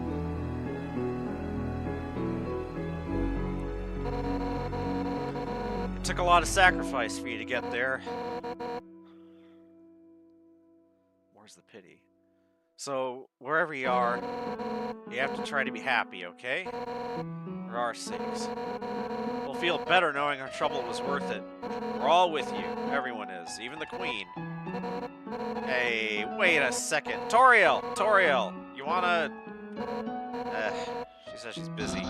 It took a lot of sacrifice for you to get there. Where's the pity? So, wherever you are, you have to try to be happy, okay? For our sakes. We'll feel better knowing our trouble was worth it. We're all with you. Everyone is. Even the Queen. Hey, wait a second. Toriel! You wanna... she says she's busy.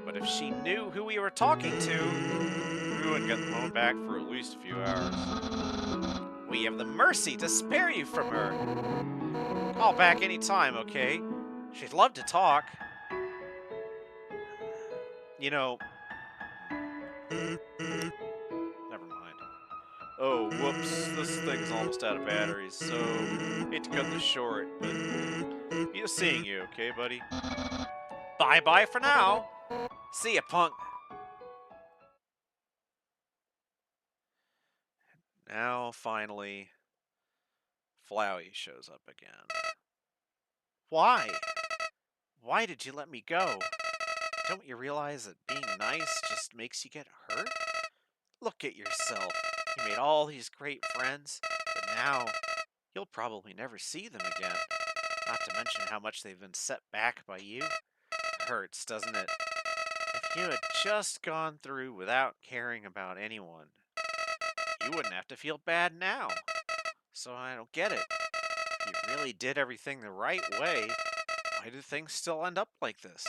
But if she knew who we were talking to, we wouldn't get the phone back for at least a few hours. We have the mercy to spare you from her. Call back anytime, okay? She'd love to talk. You know... Never mind. Oh, whoops. This thing's almost out of batteries, so... Hate to cut this short, but... Be seeing you, okay, buddy? Bye-bye for now! See ya, punk! Now, finally... Flowey shows up again. Why? Why did you let me go? Don't you realize that being nice just makes you get hurt? Look at yourself. You made all these great friends, but now you'll probably never see them again. Not to mention how much they've been set back by you. It hurts, doesn't it? If you had just gone through without caring about anyone, you wouldn't have to feel bad now. So I don't get it. If you really did everything the right way, why do things still end up like this?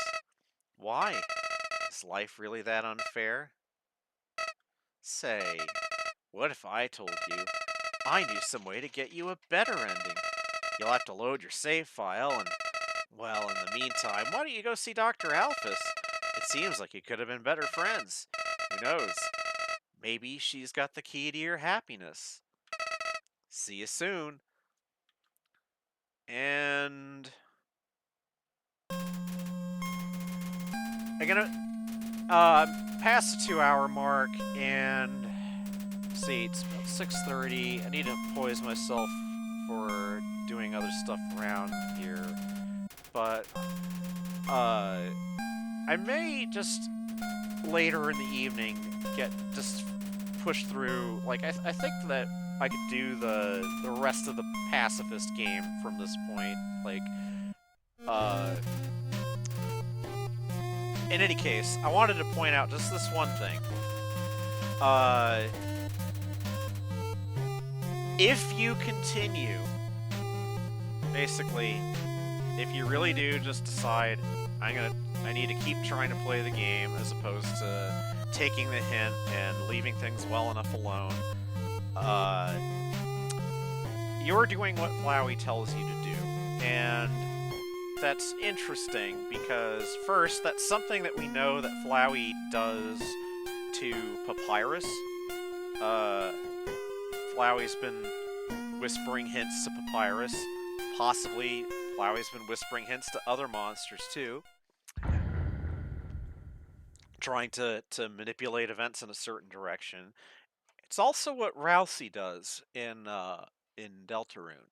Why? Is Is life really that unfair? Say, what if I told you I knew some way to get you a better ending? You'll have to load your save file, and, well, in the meantime, why don't you go see Dr. Alphys? It seems like you could have been better friends. Who knows? Maybe she's got the key to your happiness. See you soon. And I'm gonna pass the 2-hour mark, and see, it's about 6:30. I need to poise myself for doing other stuff around here, but I may just later in the evening just push through. Like I think that I could do the rest of the pacifist game from this point. Like in any case, I wanted to point out just this one thing. If you continue, basically, if you really do just decide, I need to keep trying to play the game as opposed to taking the hint and leaving things well enough alone, you're doing what Flowey tells you to do. And that's interesting because, first, that's something that we know that Flowey does to Papyrus. Flowey's been whispering hints to Papyrus. Possibly, Flowey's been whispering hints to other monsters, too. Trying to manipulate events in a certain direction. It's also what Rousey does in Deltarune.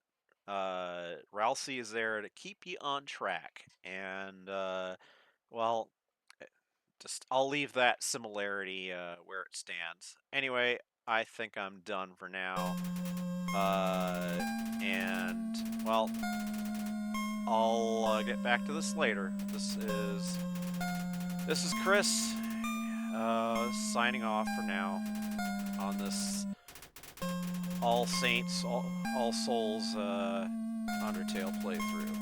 Rousey is there to keep you on track, and well, I'll leave that similarity where it stands. Anyway, I think I'm done for now, and well, I'll get back to this later. This is Kris, signing off for now on this All Saints, All Souls Undertale playthrough.